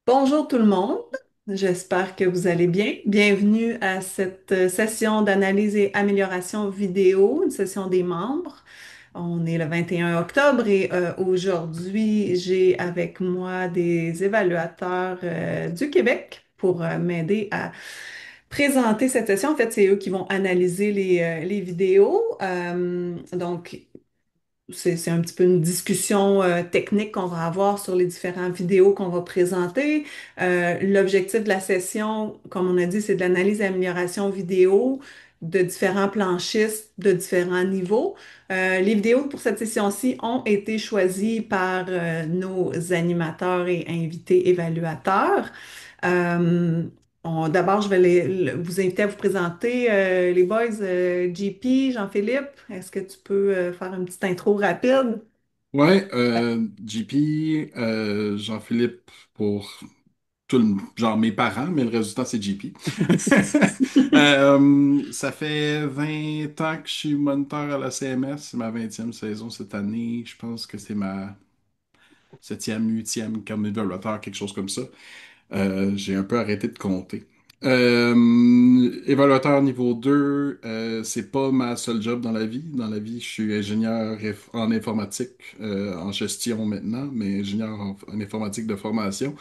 Bonjour tout le monde, j'espère que vous allez bien. Bienvenue à cette session d'analyse et amélioration vidéo, une session des membres. On est le 21 octobre et aujourd'hui, j'ai avec moi des évaluateurs du Québec pour m'aider à présenter cette session. En fait, c'est eux qui vont analyser les vidéos. Donc, c'est un petit peu une discussion technique qu'on va avoir sur les différentes vidéos qu'on va présenter. L'objectif de la session, comme on a dit, c'est de l'analyse et amélioration vidéo de différents planchistes de différents niveaux. Les vidéos pour cette session-ci ont été choisies par nos animateurs et invités évaluateurs. Euh, D'abord, je vais vous inviter à vous présenter, les boys, JP, Jean-Philippe. Est-ce que tu peux faire une petite intro rapide? Ouais, JP, Jean-Philippe pour tout le genre mes parents, mais le résultat c'est JP. Ça fait 20 ans que je suis moniteur à la CMS, c'est ma 20e saison cette année. Je pense que c'est ma 7e, 8e comme évaluateur, quelque chose comme ça. J'ai un peu arrêté de compter. Évaluateur niveau 2, c'est pas ma seule job dans la vie. Dans la vie, je suis ingénieur en informatique, en gestion maintenant, mais ingénieur en informatique de formation.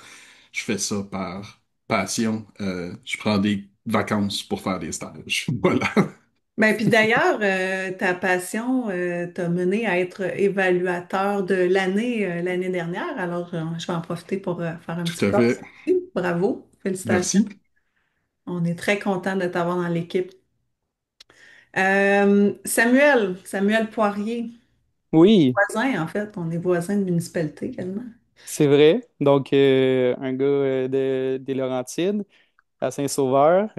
Je fais ça par passion. Je prends des vacances pour faire des stages. Voilà. Ben, puis d'ailleurs, ta passion t'a mené à être évaluateur de l'année l'année dernière. Alors, je vais en profiter pour faire un petit Tout à props. fait. Bravo, félicitations. Merci. On est très content de t'avoir dans l'équipe. Samuel Poirier, Oui, voisin en fait, on est voisins de municipalité également. c'est vrai. Donc, un gars des Laurentides, à Saint-Sauveur,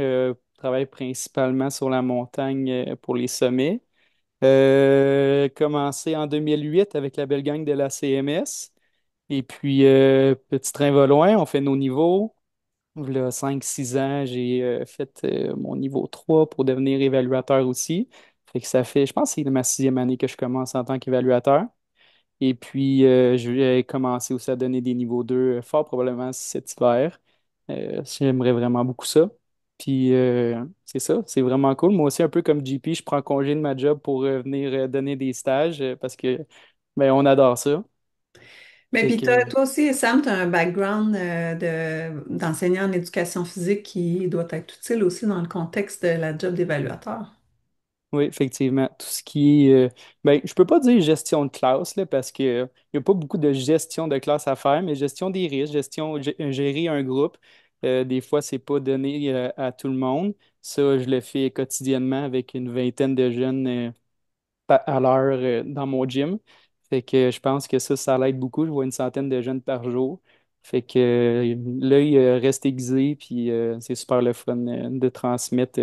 travaille principalement sur la montagne pour les sommets. Commencé en 2008 avec la belle gang de la CMS. Et puis, petit train va loin, on fait nos niveaux. Il y a 5-6 ans, j'ai fait mon niveau 3 pour devenir évaluateur aussi. Fait que ça fait, je pense que c'est ma 6e année que je commence en tant qu'évaluateur. Et puis, je vais commencer aussi à donner des niveaux 2 fort probablement cet hiver. J'aimerais vraiment beaucoup ça. Puis, c'est ça, c'est vraiment cool. Moi aussi, un peu comme JP, je prends congé de ma job pour venir donner des stages parce que, ben, on adore ça. Mais Fait puis que, toi aussi, Sam, tu as un background d'enseignant en éducation physique qui doit être utile aussi dans le contexte de la job d'évaluateur. oui, effectivement. Tout ce qui est, ben, je peux pas dire gestion de classe, là, parce que il n'y a pas beaucoup de gestion de classe à faire, mais gestion des risques, gérer un groupe. Des fois, c'est pas donné à tout le monde. Ça, je le fais quotidiennement avec une vingtaine de jeunes à l'heure dans mon gym. Fait que je pense que ça l'aide beaucoup. Je vois une centaine de jeunes par jour. Fait que l'œil reste aiguisé, puis c'est super le fun de transmettre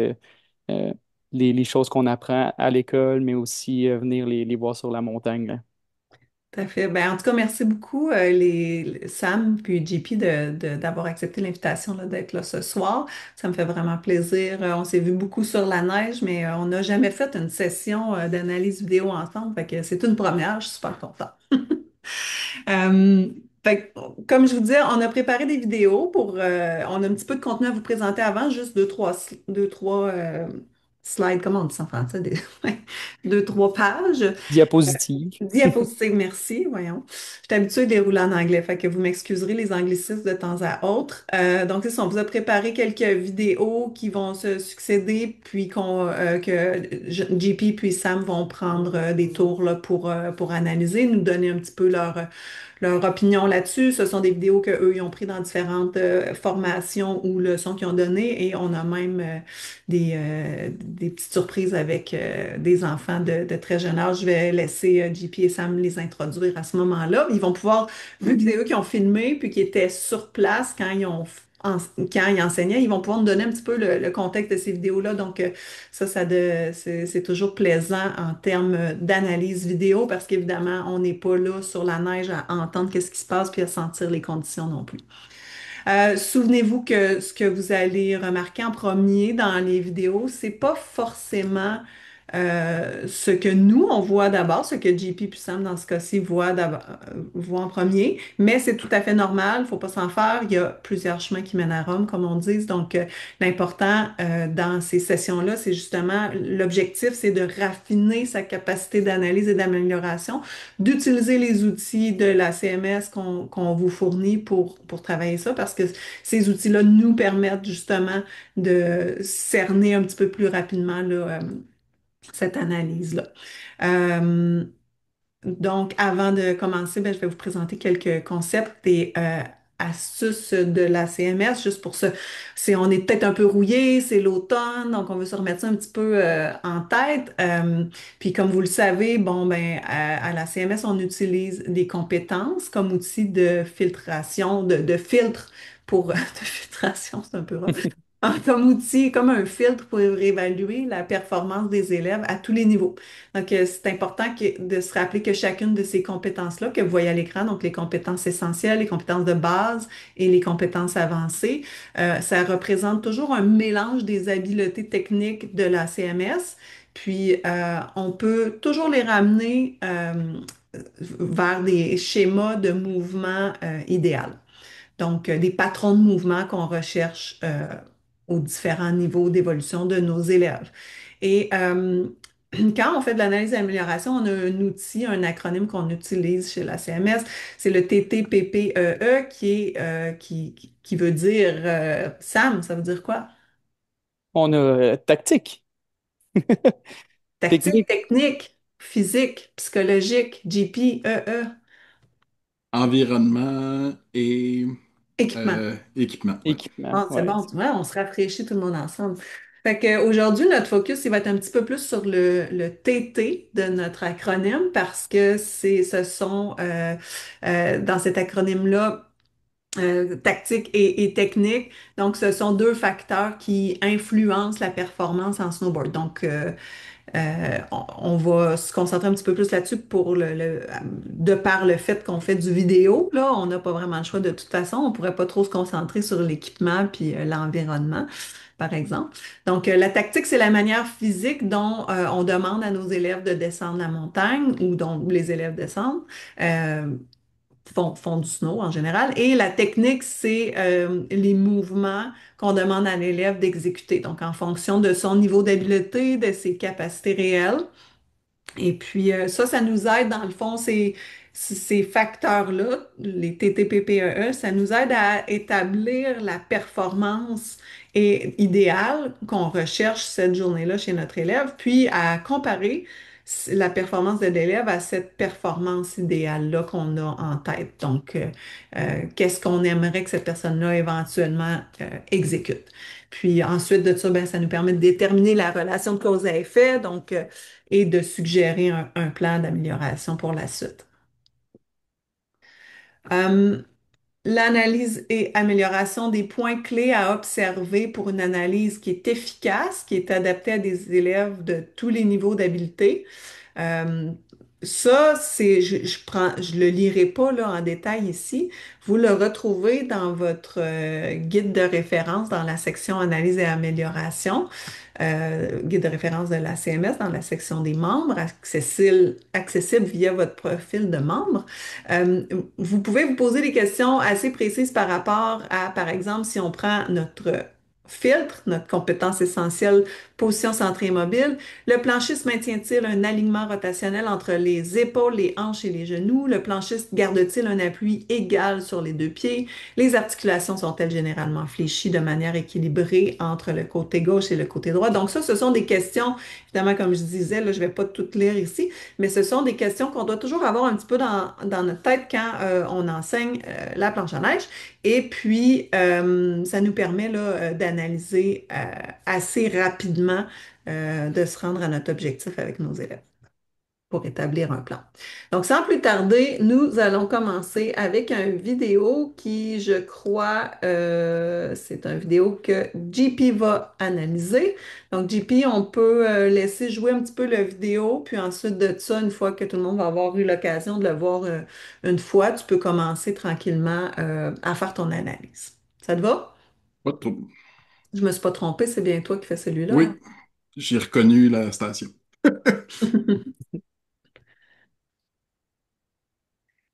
euh, les choses qu'on apprend à l'école, mais aussi venir les voir sur la montagne, là. Tout à fait. Ben, en tout cas, merci beaucoup, Sam puis JP d'avoir accepté l'invitation là, d'être là ce soir. Ça me fait vraiment plaisir. On s'est vu beaucoup sur la neige, mais on n'a jamais fait une session d'analyse vidéo ensemble. Fait que c'est une première. Je suis super contente. Euh, comme je vous disais, on a préparé des vidéos on a un petit peu de contenu à vous présenter avant, juste deux, trois slides, comment on dit ça en français? Ouais, deux, trois pages. Diapositive. Diapositive, merci, voyons. Je suis habituée de les rouler en anglais, fait que vous m'excuserez les anglicismes de temps à autre. Donc, c'est ça, on vous a préparé quelques vidéos qui vont se succéder, puis que JP puis Sam vont prendre des tours là, pour analyser, nous donner un petit peu leur opinion là-dessus. Ce sont des vidéos qu'eux, ils ont pris dans différentes formations ou leçons qu'ils ont données, et on a même des petites surprises avec des enfants de très jeune âge. Je vais laisser JP et Sam les introduire à ce moment-là. Ils vont pouvoir, vu que c'est eux qui ont filmé puis qui étaient sur place quand ils enseignaient, ils vont pouvoir nous donner un petit peu le contexte de ces vidéos-là. Donc, c'est toujours plaisant en termes d'analyse vidéo parce qu'évidemment, on n'est pas là sur la neige à entendre qu'est-ce qui se passe puis à sentir les conditions non plus. Souvenez-vous que ce que vous allez remarquer en premier dans les vidéos, c'est pas forcément ce que nous, on voit d'abord, ce que JP puis Sam, dans ce cas-ci, voient en premier, mais c'est tout à fait normal, il faut pas s'en faire. Il y a plusieurs chemins qui mènent à Rome, comme on dit. Donc, l'important dans ces sessions-là, c'est justement, l'objectif, c'est de raffiner sa capacité d'analyse et d'amélioration, d'utiliser les outils de la CMS qu'on vous fournit pour travailler ça, parce que ces outils-là nous permettent justement de cerner un petit peu plus rapidement là, cette analyse-là. Euh, donc, avant de commencer, ben, je vais vous présenter quelques concepts et astuces de la CMS, juste pour ça. On est peut-être un peu rouillé, c'est l'automne, donc on veut se remettre ça un petit peu en tête. Puis comme vous le savez, bon, ben, à la CMS, on utilise des compétences comme outil de filtration, de filtre pour, de filtration, c'est un peu rare, comme outil, comme un filtre pour évaluer la performance des élèves à tous les niveaux. Donc, c'est important de se rappeler que chacune de ces compétences-là que vous voyez à l'écran, donc les compétences essentielles, les compétences de base et les compétences avancées, ça représente toujours un mélange des habiletés techniques de la CMS. Puis, on peut toujours les ramener vers des schémas de mouvement idéal. Donc, des patrons de mouvement qu'on recherche aux différents niveaux d'évolution de nos élèves. Et quand on fait de l'analyse d'amélioration, on a un outil, un acronyme qu'on utilise chez la CMS, c'est le TTPPEE qui veut dire Sam, ça veut dire quoi? On a tactique, Tactique, technique, technique, physique, psychologique, GPEE, Environnement et équipement. équipement. Ouais. équipement. Ah, c'est Ouais. bon, tu vois, on se rafraîchit tout le monde ensemble. Fait que aujourd'hui, notre focus, il va être un petit peu plus sur le TT de notre acronyme parce que ce sont dans cet acronyme-là, tactique et technique. Donc, ce sont deux facteurs qui influencent la performance en snowboard. Donc, on va se concentrer un petit peu plus là-dessus de par le fait qu'on fait du vidéo. Là, on n'a pas vraiment le choix de toute façon. On pourrait pas trop se concentrer sur l'équipement puis l'environnement, par exemple. Donc, la tactique, c'est la manière physique dont on demande à nos élèves de descendre la montagne ou dont les élèves descendent. Euh, font du snow en général. Et la technique, c'est les mouvements qu'on demande à l'élève d'exécuter. Donc, en fonction de son niveau d'habileté, de ses capacités réelles. Et puis, ça nous aide, dans le fond, ces facteurs-là, les TTPPEE, ça nous aide à établir la performance idéale qu'on recherche cette journée-là chez notre élève, puis à comparer la performance de l'élève à cette performance idéale-là qu'on a en tête. Donc, qu'est-ce qu'on aimerait que cette personne-là éventuellement exécute. Puis ensuite de ça, ben, ça nous permet de déterminer la relation de cause à effet. Donc, et de suggérer un plan d'amélioration pour la suite. Euh, L'analyse et amélioration des points clés à observer pour une analyse qui est efficace, qui est adaptée à des élèves de tous les niveaux d'habileté. Euh, Ça, je le lirai pas là en détail ici. Vous le retrouvez dans votre guide de référence dans la section analyse et amélioration, guide de référence de la CMS dans la section des membres, accessible via votre profil de membre. Euh, Vous pouvez vous poser des questions assez précises par rapport à, par exemple, si on prend notre filtre, notre compétence essentielle, position centrée et mobile. Le planchiste maintient-il un alignement rotationnel entre les épaules, les hanches et les genoux? Le planchiste garde-t-il un appui égal sur les deux pieds? Les articulations sont-elles généralement fléchies de manière équilibrée entre le côté gauche et le côté droit? Donc ça, ce sont des questions, évidemment, comme je disais, là, je ne vais pas toutes lire ici, mais ce sont des questions qu'on doit toujours avoir un petit peu dans notre tête quand on enseigne la planche à neige. Et puis, ça nous permet là, d'analyser assez rapidement, de se rendre à notre objectif avec nos élèves pour établir un plan. Donc, sans plus tarder, nous allons commencer avec une vidéo qui, je crois, c'est une vidéo que JP va analyser. Donc, JP, on peut laisser jouer un petit peu la vidéo, puis ensuite de ça, une fois que tout le monde va avoir eu l'occasion de le voir une fois, tu peux commencer tranquillement à faire ton analyse. Ça te va? Pas de trouble. Je me suis pas trompée, c'est bien toi qui fais celui-là, hein? Oui, j'ai reconnu la station.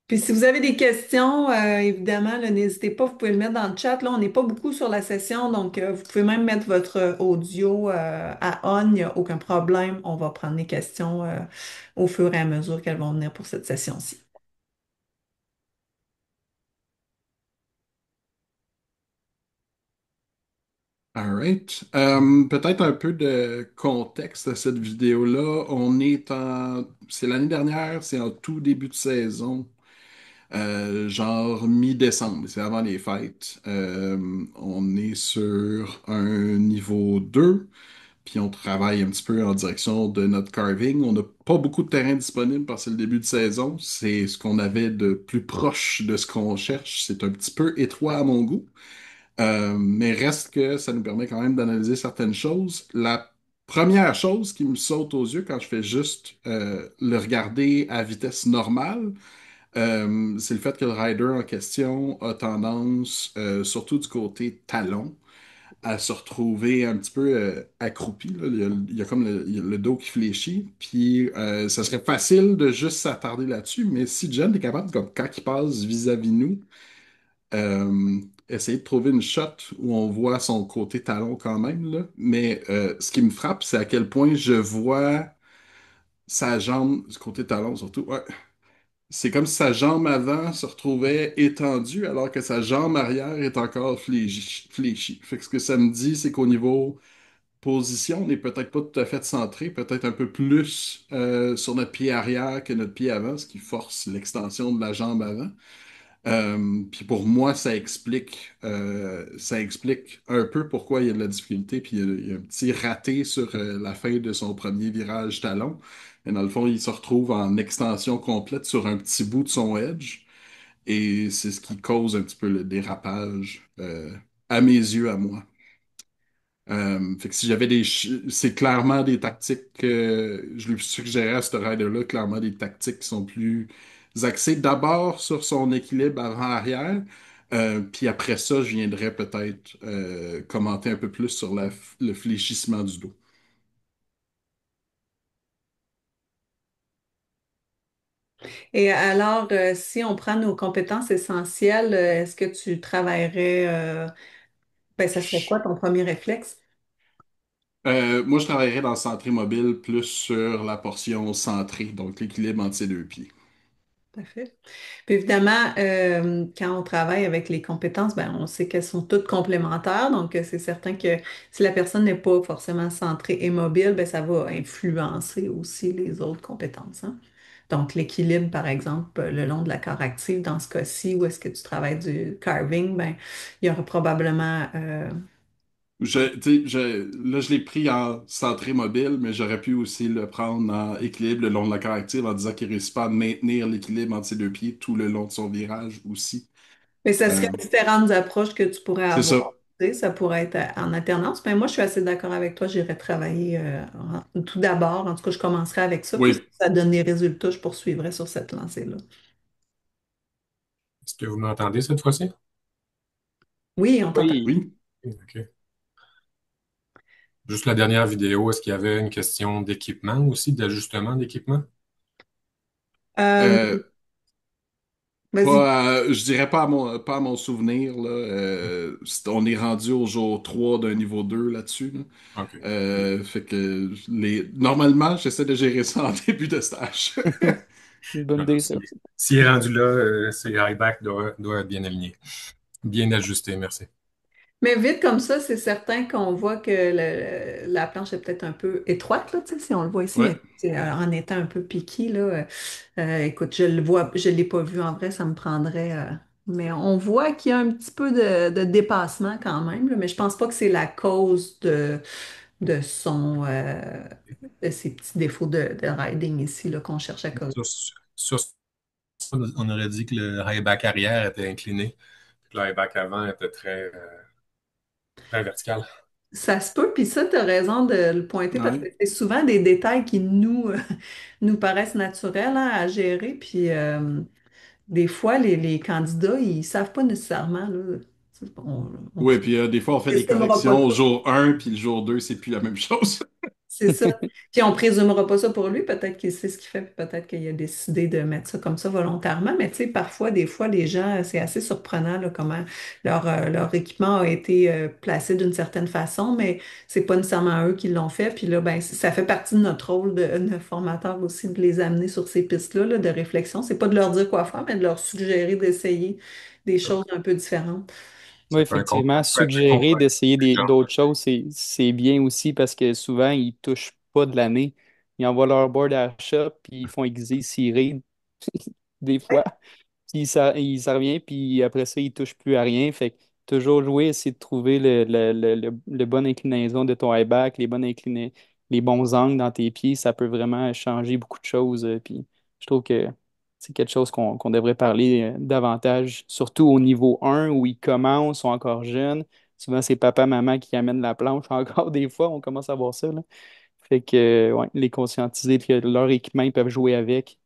Puis si vous avez des questions, évidemment, là, n'hésitez pas, vous pouvez le mettre dans le chat. Là, on n'est pas beaucoup sur la session, donc vous pouvez même mettre votre audio à on, il n'y a aucun problème. On va prendre les questions au fur et à mesure qu'elles vont venir pour cette session-ci. Alright. Peut-être un peu de contexte à cette vidéo-là. C'est l'année dernière, c'est en tout début de saison, genre mi-décembre, c'est avant les fêtes. On est sur un niveau 2, puis on travaille un petit peu en direction de notre carving. On n'a pas beaucoup de terrain disponible parce que c'est le début de saison. C'est ce qu'on avait de plus proche de ce qu'on cherche. C'est un petit peu étroit à mon goût. Mais reste que ça nous permet quand même d'analyser certaines choses. La première chose qui me saute aux yeux quand je fais juste le regarder à vitesse normale, c'est le fait que le rider en question a tendance, surtout du côté talon, à se retrouver un petit peu accroupi, là. Il y a comme il y a le dos qui fléchit. Puis ça serait facile de juste s'attarder là-dessus, mais si Jen est capable, comme quand il passe vis-à-vis nous, essayer de trouver une shot où on voit son côté talon quand même, là. Mais ce qui me frappe, c'est à quel point je vois sa jambe, du côté talon surtout. Ouais. C'est comme si sa jambe avant se retrouvait étendue alors que sa jambe arrière est encore fléchie. Fait que ce que ça me dit, c'est qu'au niveau position, on n'est peut-être pas tout à fait centré, peut-être un peu plus sur notre pied arrière que notre pied avant, ce qui force l'extension de la jambe avant. Puis pour moi, ça explique un peu pourquoi il y a de la difficulté. Puis il y a un petit raté sur la fin de son premier virage talon. Et dans le fond, il se retrouve en extension complète sur un petit bout de son edge. Et c'est ce qui cause un petit peu le dérapage à mes yeux, à moi. Fait que si j'avais c'est clairement des tactiques que je lui suggérais à ce rider-là, clairement des tactiques qui sont plus axées d'abord sur son équilibre avant-arrière, puis après ça, je viendrais peut-être commenter un peu plus sur le fléchissement du dos. Et alors, si on prend nos compétences essentielles, est-ce que tu travaillerais, ben, ça serait quoi ton premier réflexe? Moi, je travaillerais dans le centré mobile plus sur la portion centrée, donc l'équilibre entre ses deux pieds. Parfait. Puis évidemment, quand on travaille avec les compétences, ben, on sait qu'elles sont toutes complémentaires. Donc, c'est certain que si la personne n'est pas forcément centrée et mobile, ben, ça va influencer aussi les autres compétences, hein. Donc, l'équilibre, par exemple, le long de la corde active, dans ce cas-ci, où est-ce que tu travailles du carving, ben, il y aura probablement Tu sais, là, je l'ai pris en centré mobile, mais j'aurais pu aussi le prendre en équilibre le long de la corde active en disant qu'il ne réussit pas à maintenir l'équilibre entre ses deux pieds tout le long de son virage aussi. mais ça serait Euh, différentes approches que tu pourrais c'est ça. avoir. Tu sais, ça pourrait être en alternance. Mais moi, je suis assez d'accord avec toi. J'irais travailler tout d'abord. En tout cas, je commencerai avec ça. Puis si Oui, ça donne les résultats, je poursuivrai sur cette lancée-là. Est-ce que vous m'entendez cette fois-ci? Oui, on t'entend. Oui. oui. OK. Juste la dernière vidéo, est-ce qu'il y avait une question d'équipement aussi, d'ajustement d'équipement? Euh, Euh, vas-y. je dirais pas à mon souvenir, là. On est rendu au jour 3 d'un niveau 2 là-dessus, là. OK. Fait que normalement, j'essaie de gérer ça en début de stage. Une bonne idée, ça. S'il est rendu là, ses highbacks doivent être bien alignés, bien ajustés, merci. Mais vite comme ça, c'est certain qu'on voit que la planche est peut-être un peu étroite, là, tu sais, si on le voit ici, Ouais. mais en étant un peu piqué, là, écoute, je le vois, je ne l'ai pas vu en vrai, ça me prendrait. Mais on voit qu'il y a un petit peu de dépassement quand même, là, mais je pense pas que c'est la cause de de ces petits défauts de riding ici là, qu'on cherche à causer. Sur ça, on aurait dit que le highback arrière était incliné, que le highback avant était très vertical. Ça se peut, puis ça, tu as raison de le pointer parce que Ouais. c'est souvent des détails qui nous paraissent naturels hein, à gérer, puis des fois, les candidats, ils savent pas nécessairement, là, on Oui, puis des fois, on fait des n'estimera pas corrections au tout. jour 1, puis le jour 2 c'est plus la même chose. C'est ça. Puis on présumera pas ça pour lui. Peut-être qu'il sait ce qu'il fait, puis peut-être qu'il a décidé de mettre ça comme ça volontairement. Mais tu sais, parfois, des fois, les gens, c'est assez surprenant là, comment leur équipement a été placé d'une certaine façon, mais c'est pas nécessairement eux qui l'ont fait. Puis là, ben, ça fait partie de notre rôle de formateur aussi de les amener sur ces pistes-là là, de réflexion. C'est pas de leur dire quoi faire, mais de leur suggérer d'essayer des choses un peu différentes. Oui, Ça effectivement, peut être un suggérer convaincre d'essayer quelqu'un. d'autres choses, c'est bien aussi parce que souvent, ils touchent pas de l'année. Ils envoient leur board à l'achat, puis ils font aiguiser, cirer des fois. Puis ça revient, puis après ça, il touche plus à rien. Fait que toujours jouer, essayer de trouver le bonne inclinaison de ton high back, les bons angles dans tes pieds, ça peut vraiment changer beaucoup de choses. Puis je trouve que c'est quelque chose qu'on devrait parler davantage, surtout au niveau 1 où ils commencent, sont encore jeunes. Souvent, c'est papa, maman qui amènent la planche. Encore des fois, on commence à voir ça, là. Fait que, ouais, les conscientiser que leur équipement, ils peuvent jouer avec.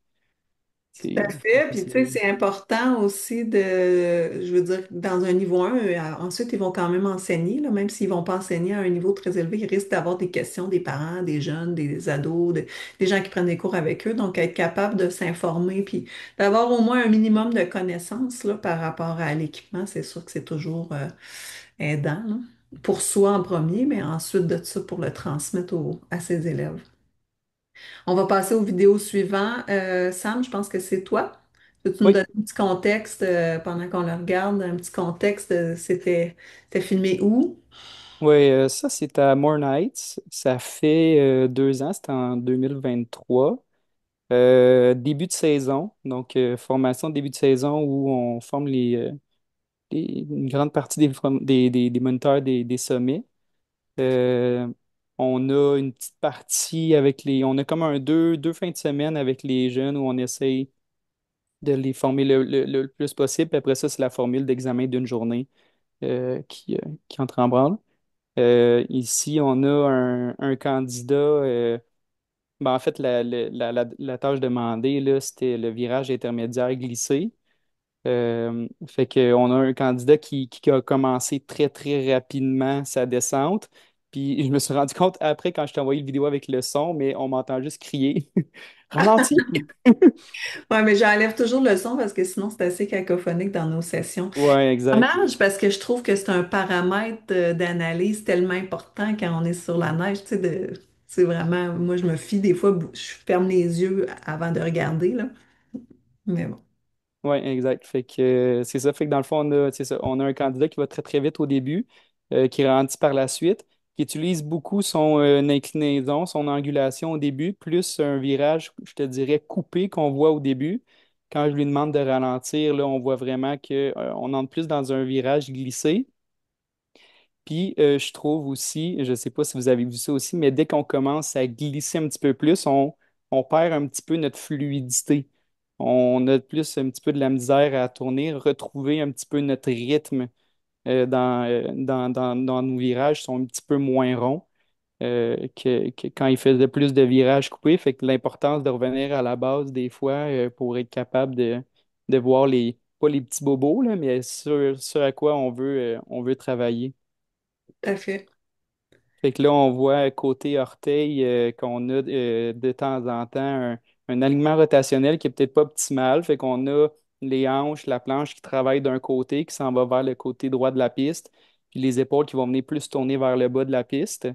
Tout à C'est fait. Puis, tu sais, c'est- c'est important aussi je veux dire, dans un niveau 1, ensuite, ils vont quand même enseigner, là, même s'ils vont pas enseigner à un niveau très élevé, ils risquent d'avoir des questions des parents, des jeunes, des ados, des gens qui prennent des cours avec eux. Donc, être capable de s'informer, puis d'avoir au moins un minimum de connaissances, là, par rapport à l'équipement, c'est sûr que c'est toujours, aidant, là. Pour soi en premier, mais ensuite de ça, pour le transmettre à ses élèves. On va passer aux vidéos suivantes. Sam, je pense que c'est toi. Peux-tu nous Oui, donner un petit contexte pendant qu'on le regarde? Un petit contexte, c'était filmé où? ouais, ça c'est à More Nights. Ça fait 2 ans, c'était en 2023. Début de saison, donc formation de début de saison où on forme une grande partie des moniteurs des sommets. Euh, on a une petite partie on a comme deux fins de semaine avec les jeunes où on essaye de les former le plus possible. Puis après ça, c'est la formule d'examen d'une journée qui entre en branle. Ici, on a un candidat. Ben, en fait, la tâche demandée, là, c'était le virage intermédiaire glissé. Fait qu'on a un candidat qui a commencé très, très rapidement sa descente. Puis je me suis rendu compte après, quand je t'ai envoyé le vidéo avec le son, mais on m'entend juste crier. Ralentis! Ouais, mais j'enlève toujours le son parce que sinon c'est assez cacophonique dans nos sessions. Ouais, exact. Dommage parce que je trouve que c'est un paramètre d'analyse tellement important quand on est sur la neige, tu sais, c'est vraiment, moi je me fie des fois, je ferme les yeux avant de regarder, là. Mais bon. Oui, exact. Fait que c'est ça. Fait que dans le fond, c'est ça, on a un candidat qui va très très vite au début, qui ralentit par la suite, qui utilise beaucoup son inclinaison, son angulation au début, plus un virage, je te dirais, coupé qu'on voit au début. Quand je lui demande de ralentir, là, on voit vraiment que, on entre plus dans un virage glissé. Puis je trouve aussi, je ne sais pas si vous avez vu ça aussi, mais dès qu'on commence à glisser un petit peu plus, on perd un petit peu notre fluidité. On a plus un petit peu de la misère à tourner, retrouver un petit peu notre rythme dans nos virages, sont un petit peu moins ronds que quand il faisait plus de virages coupés. Fait que l'importance de revenir à la base des fois pour être capable de voir pas les petits bobos, là, mais ce à quoi on veut travailler. Tout à fait. Fait que là, on voit côté orteil qu'on a de temps en temps un alignement rotationnel qui est peut-être pas optimal. Fait qu'on a les hanches, la planche qui travaille d'un côté, qui s'en va vers le côté droit de la piste, puis les épaules qui vont venir plus tourner vers le bas de la piste,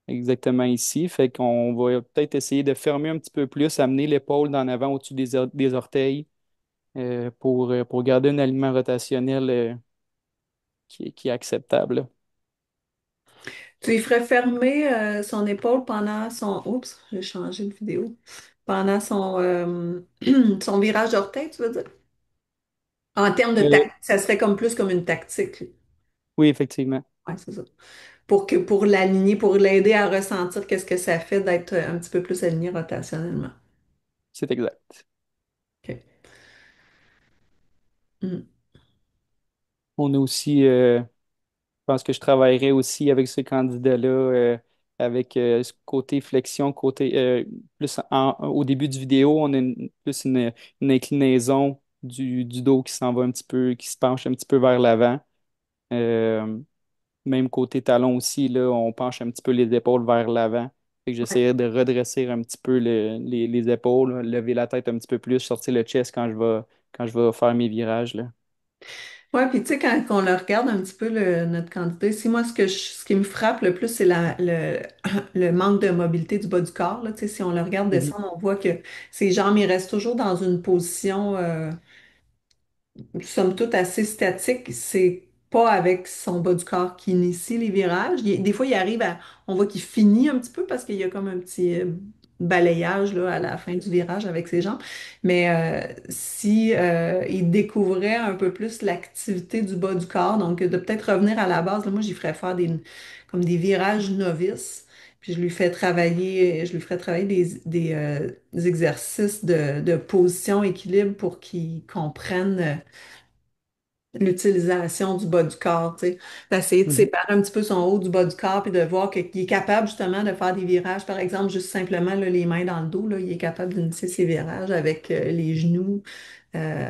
exactement ici. Fait qu'on va peut-être essayer de fermer un petit peu plus, amener l'épaule d'en avant au-dessus des orteils pour garder un alignement rotationnel qui est acceptable. Tu lui ferais fermer son épaule pendant son... Oups, j'ai changé de vidéo. Pendant son virage d'orteil, tu veux dire? En termes de Euh, tactique, ça serait comme plus comme une tactique. oui, effectivement, Ouais, c'est ça. Pour l'aligner, pour l'aider à ressentir qu'est-ce que ça fait d'être un petit peu plus aligné rotationnellement. c'est exact. OK. Mm. On a aussi je pense que je travaillerai aussi avec ce candidat-là, avec ce côté flexion, plus au début du vidéo, on a plus une inclinaison du dos qui s'en va un petit peu, qui se penche un petit peu vers l'avant. Euh, Même côté talon aussi, là, on penche un petit peu les épaules vers l'avant. Fait que j'essayais de redresser un petit peu les épaules, là, lever la tête un petit peu plus, sortir le chest quand je vais faire mes virages, là. Ouais, puis tu sais, quand on le regarde un petit peu, notre candidat ici, moi, ce qui me frappe le plus, c'est le manque de mobilité du bas du corps, là. Tu sais, si on le regarde Mhm. descendre, on voit que ses jambes, il reste toujours dans une position somme toute assez statique. C'est pas avec son bas du corps qui initie les virages. Des fois, il arrive à. On voit qu'il finit un petit peu parce qu'il y a comme un petit balayage là, à la fin du virage avec ses jambes. Mais si il découvrait un peu plus l'activité du bas du corps, donc de peut-être revenir à la base, là, moi, j'y ferais faire comme des virages novices. Puis je lui ferais travailler des exercices de position, équilibre pour qu'il comprenne l'utilisation du bas du corps, tu sais, d'essayer de Mhm. séparer un petit peu son haut du bas du corps puis de voir qu'il est capable justement de faire des virages, par exemple, juste simplement là, les mains dans le dos, là, il est capable d'initier ses virages avec les genoux, euh,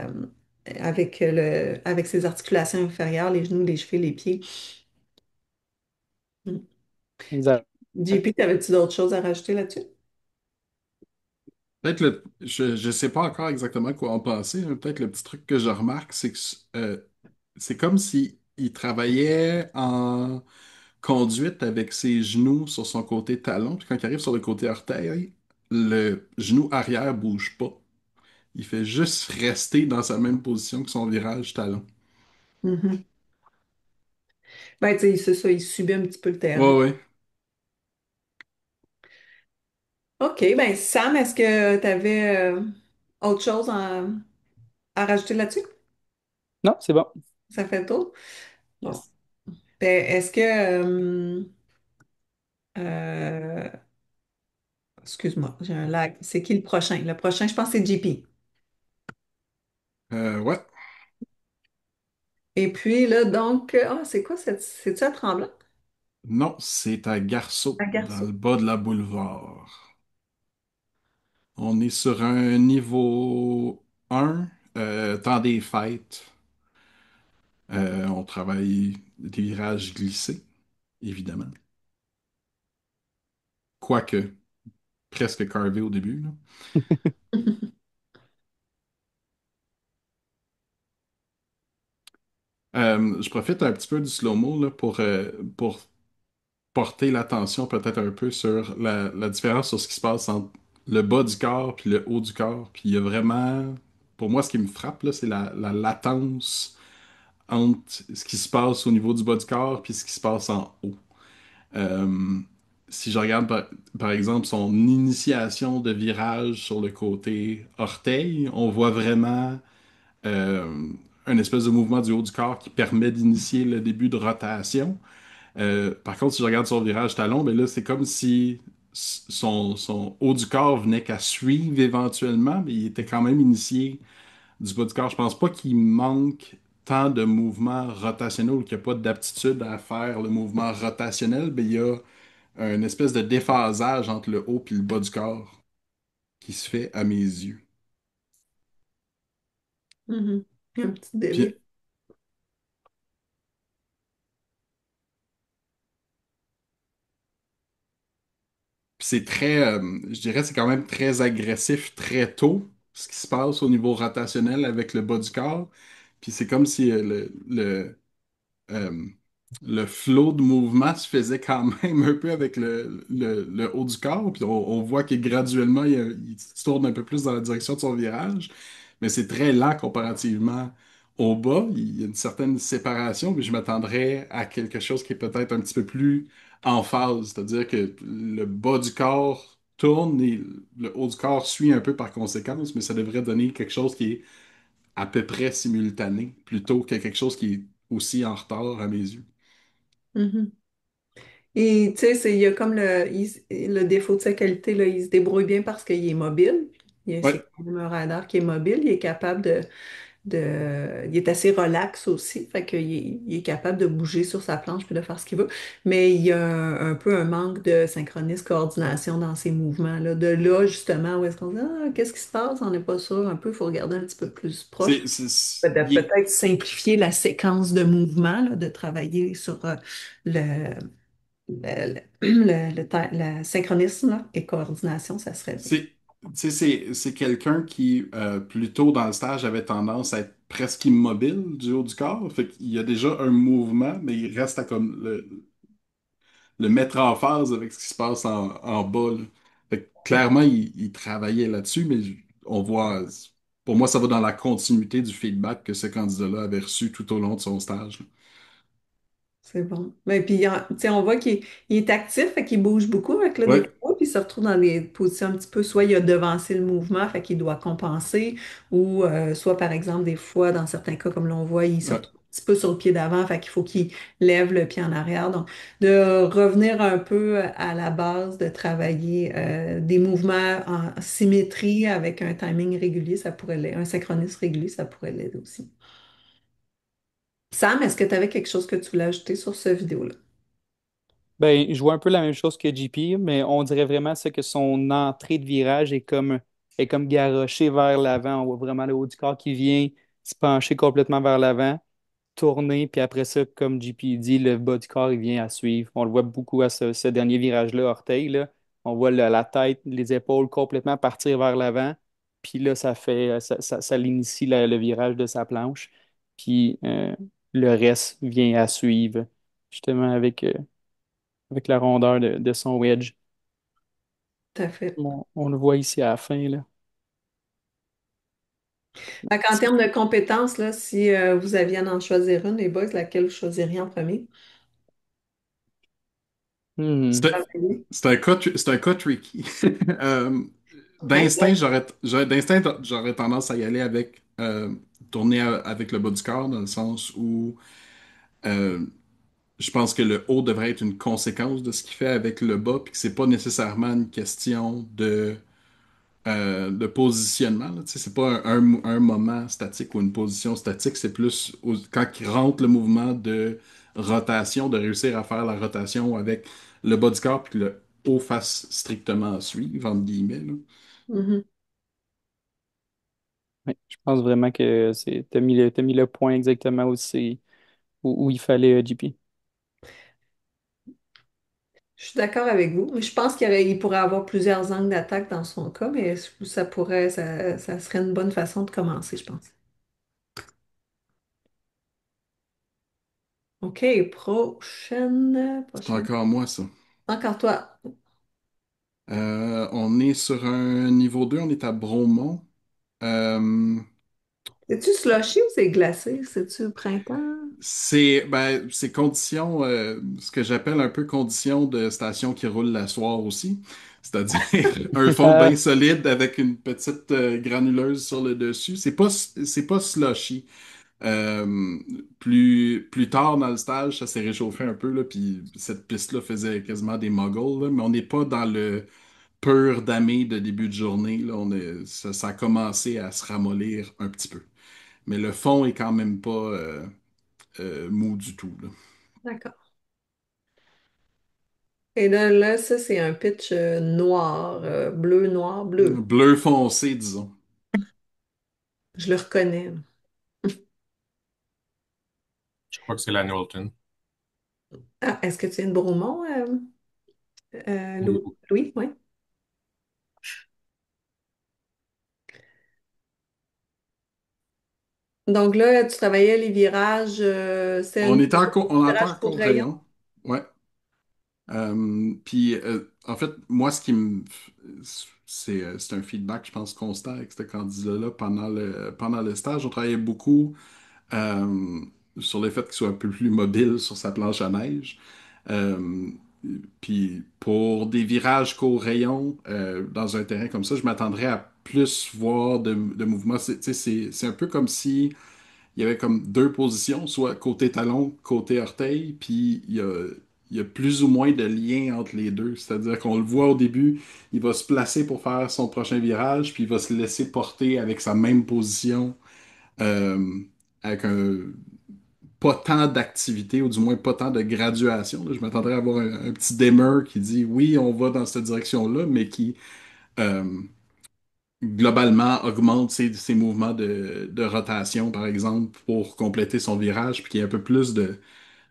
avec ses articulations inférieures, les genoux, les chevilles, les pieds. Mm. Exact. JP, t'avais-tu d'autres choses à rajouter là-dessus? Peut-être je sais pas encore exactement quoi en penser, hein. Peut-être le petit truc que je remarque, c'est que c'est comme si il travaillait en conduite avec ses genoux sur son côté talon, puis quand il arrive sur le côté orteil, le genou arrière bouge pas. Il fait juste rester dans sa même position que son virage talon. Mhm. Ben, tu sais, c'est ça, il subit un petit peu le terrain. Ouais, ouais. OK, ben Sam, est-ce que tu avais autre chose à rajouter là-dessus? Non, c'est bon. Ça fait le tour? Bon. Yes. Ben, est-ce que euh, excuse-moi, j'ai un lag. C'est qui le prochain? Le prochain, je pense que c'est JP. Ouais. Et puis là, donc, c'est quoi cette. C'est-tu à Tremblant? Non, c'est à Garceau, À dans Garceau? le bas de la boulevard. On est sur un niveau 1, temps des fêtes. On travaille des virages glissés, évidemment. Quoique, presque carvé au début, là. Je profite un petit peu du slow-mo là, pour porter l'attention peut-être un peu sur la différence sur ce qui se passe entre le bas du corps puis le haut du corps. Puis il y a vraiment, pour moi, ce qui me frappe, là, c'est la latence entre ce qui se passe au niveau du bas du corps puis ce qui se passe en haut. Euh, Si je regarde par exemple son initiation de virage sur le côté orteil, on voit vraiment euh, un espèce de mouvement du haut du corps qui permet d'initier le début de rotation. Par contre, si je regarde son virage talon, ben là, c'est comme si son haut du corps venait qu'à suivre éventuellement, mais il était quand même initié du bas du corps. Je pense pas qu'il manque tant de mouvements rotationnels ou qu'il n'y a pas d'aptitude à faire le mouvement rotationnel, mais il y a une espèce de déphasage entre le haut et le bas du corps qui se fait à mes yeux. Mhm. Un petit délai. Puis, puis c'est très, je dirais, c'est quand même très agressif très tôt, ce qui se passe au niveau rotationnel avec le bas du corps. Puis c'est comme si euh, le flow de mouvement se faisait quand même un peu avec le haut du corps. Puis on voit que graduellement, il se tourne un peu plus dans la direction de son virage. Mais c'est très lent comparativement au bas. Il y a une certaine séparation, mais je m'attendrais à quelque chose qui est peut-être un petit peu plus en phase. C'est-à-dire que le bas du corps tourne et le haut du corps suit un peu par conséquence, mais ça devrait donner quelque chose qui est à peu près simultané, plutôt que quelque chose qui est aussi en retard à mes yeux. Mhm. Et tu sais, il y a comme le défaut de sa qualité, là, il se débrouille bien parce qu'il est mobile. C'est Ouais, quand même un radar qui est mobile. Il est capable il est assez relax aussi, fait il est capable de bouger sur sa planche puis de faire ce qu'il veut. Mais il y a un peu un manque de synchronisme, coordination dans ses mouvements, là. De là, justement, où est-ce qu'on dit, ah, qu'est-ce qui se passe? On n'est pas sûr. Un peu, il faut regarder un petit peu plus proche. Peut-être simplifier la séquence de mouvements, là, de travailler sur le, le synchronisme là, et coordination, ça serait bien. C'est, tu sais, c'est quelqu'un qui, plus tôt dans le stage, avait tendance à être presque immobile du haut du corps. Fait qu'il y a déjà un mouvement, mais il reste à comme le mettre en phase avec ce qui se passe en bas, là. Fait que clairement, il travaillait là-dessus, mais on voit, pour moi, ça va dans la continuité du feedback que ce candidat-là avait reçu tout au long de son stage, là. C'est bon. Mais puis, tu sais, on voit qu'il est actif, fait qu'il bouge beaucoup. Fait que là, des Ouais, fois, puis il se retrouve dans des positions un petit peu, soit il a devancé le mouvement, fait qu'il doit compenser, ou soit, par exemple, des fois, dans certains cas, comme l'on voit, il se ouais. retrouve un petit peu sur le pied d'avant, fait qu'il faut qu'il lève le pied en arrière. Donc, de revenir un peu à la base, de travailler des mouvements en symétrie avec un timing régulier, ça pourrait l'aider, un synchronisme régulier, ça pourrait l'aider aussi. Sam, est-ce que tu avais quelque chose que tu voulais ajouter sur ce vidéo-là? Ben, je vois un peu la même chose que JP, mais on dirait vraiment ça que son entrée de virage est comme garochée vers l'avant. On voit vraiment le haut du corps qui vient se pencher complètement vers l'avant, tourner, puis après ça, comme JP dit, le bas du corps, il vient à suivre. On le voit beaucoup à ce dernier virage-là, orteil, là. On voit la tête, les épaules complètement partir vers l'avant, puis là, ça l'initie le virage de sa planche, puis le reste vient à suivre, justement avec la rondeur de son wedge. Tout à fait. On le voit ici à la fin, là. Fait qu'en termes de compétences, là, si vous aviez à en choisir une, les boys, laquelle vous choisiriez en premier? C'est Hmm. un, c'est un cas tricky. Euh, Exact. d'instinct, j'aurais tendance à y aller avec tourner avec le bas du corps, dans le sens où euh, je pense que le haut devrait être une conséquence de ce qu'il fait avec le bas, puis que c'est pas nécessairement une question de positionnement, là. Tu sais, c'est pas un moment statique ou une position statique, c'est plus quand il rentre le mouvement de rotation, de réussir à faire la rotation avec le bas du corps, puis que le haut fasse strictement suivre, entre guillemets, là. Mhm. Ouais, je pense vraiment que t'as mis le point exactement où il fallait, JP. Je suis d'accord avec vous. Mais je pense il pourrait avoir plusieurs angles d'attaque dans son cas, mais ça serait une bonne façon de commencer, je pense. OK, C'est prochaine. encore moi, ça. Encore toi. On est sur un niveau 2, on est à Bromont. Euh, C'est-tu slushy ou c'est glacé? C'est-tu printemps? c'est conditions, ce que j'appelle un peu conditions de station qui roule la soir aussi. C'est-à-dire un fond bien solide avec une petite granuleuse sur le dessus. C'est pas slushy. Euh, plus tard dans le stage, ça s'est réchauffé un peu, là, puis cette piste-là faisait quasiment des muggles, là, mais on n'est pas dans le pur damé de début de journée, là. Ça a commencé à se ramollir un petit peu. Mais le fond est quand même pas mou du tout, là. D'accord. Et là, ça, c'est un pitch noir, bleu, noir, bleu. Bleu foncé, disons. Je le reconnais. Je crois que c'est la Knowlton. Ah, est-ce que tu viens de Bromont, Oui. Louis? Oui. Donc là, tu travaillais les virages, c'est un On était virage en pour rayon. rayon. Ouais. Puis, en fait, moi, ce qui me. C'est un feedback, je pense, constant avec ce candidat-là pendant le stage. On travaillait beaucoup euh, sur le fait qu'il soit un peu plus mobile sur sa planche à neige. Euh, Puis, pour des virages qu'au rayon, dans un terrain comme ça, je m'attendrais à plus voir de mouvements. Tu sais, c'est un peu comme si il y avait comme deux positions, soit côté talon, côté orteil, puis il y a plus ou moins de lien entre les deux. C'est-à-dire qu'on le voit au début, il va se placer pour faire son prochain virage, puis il va se laisser porter avec sa même position, euh, avec pas tant d'activité, ou du moins pas tant de graduation, là. Je m'attendrais à avoir un petit dimmer qui dit oui, on va dans cette direction-là, mais qui euh, globalement augmente ses mouvements de rotation, par exemple, pour compléter son virage, puis qu'il y ait un peu plus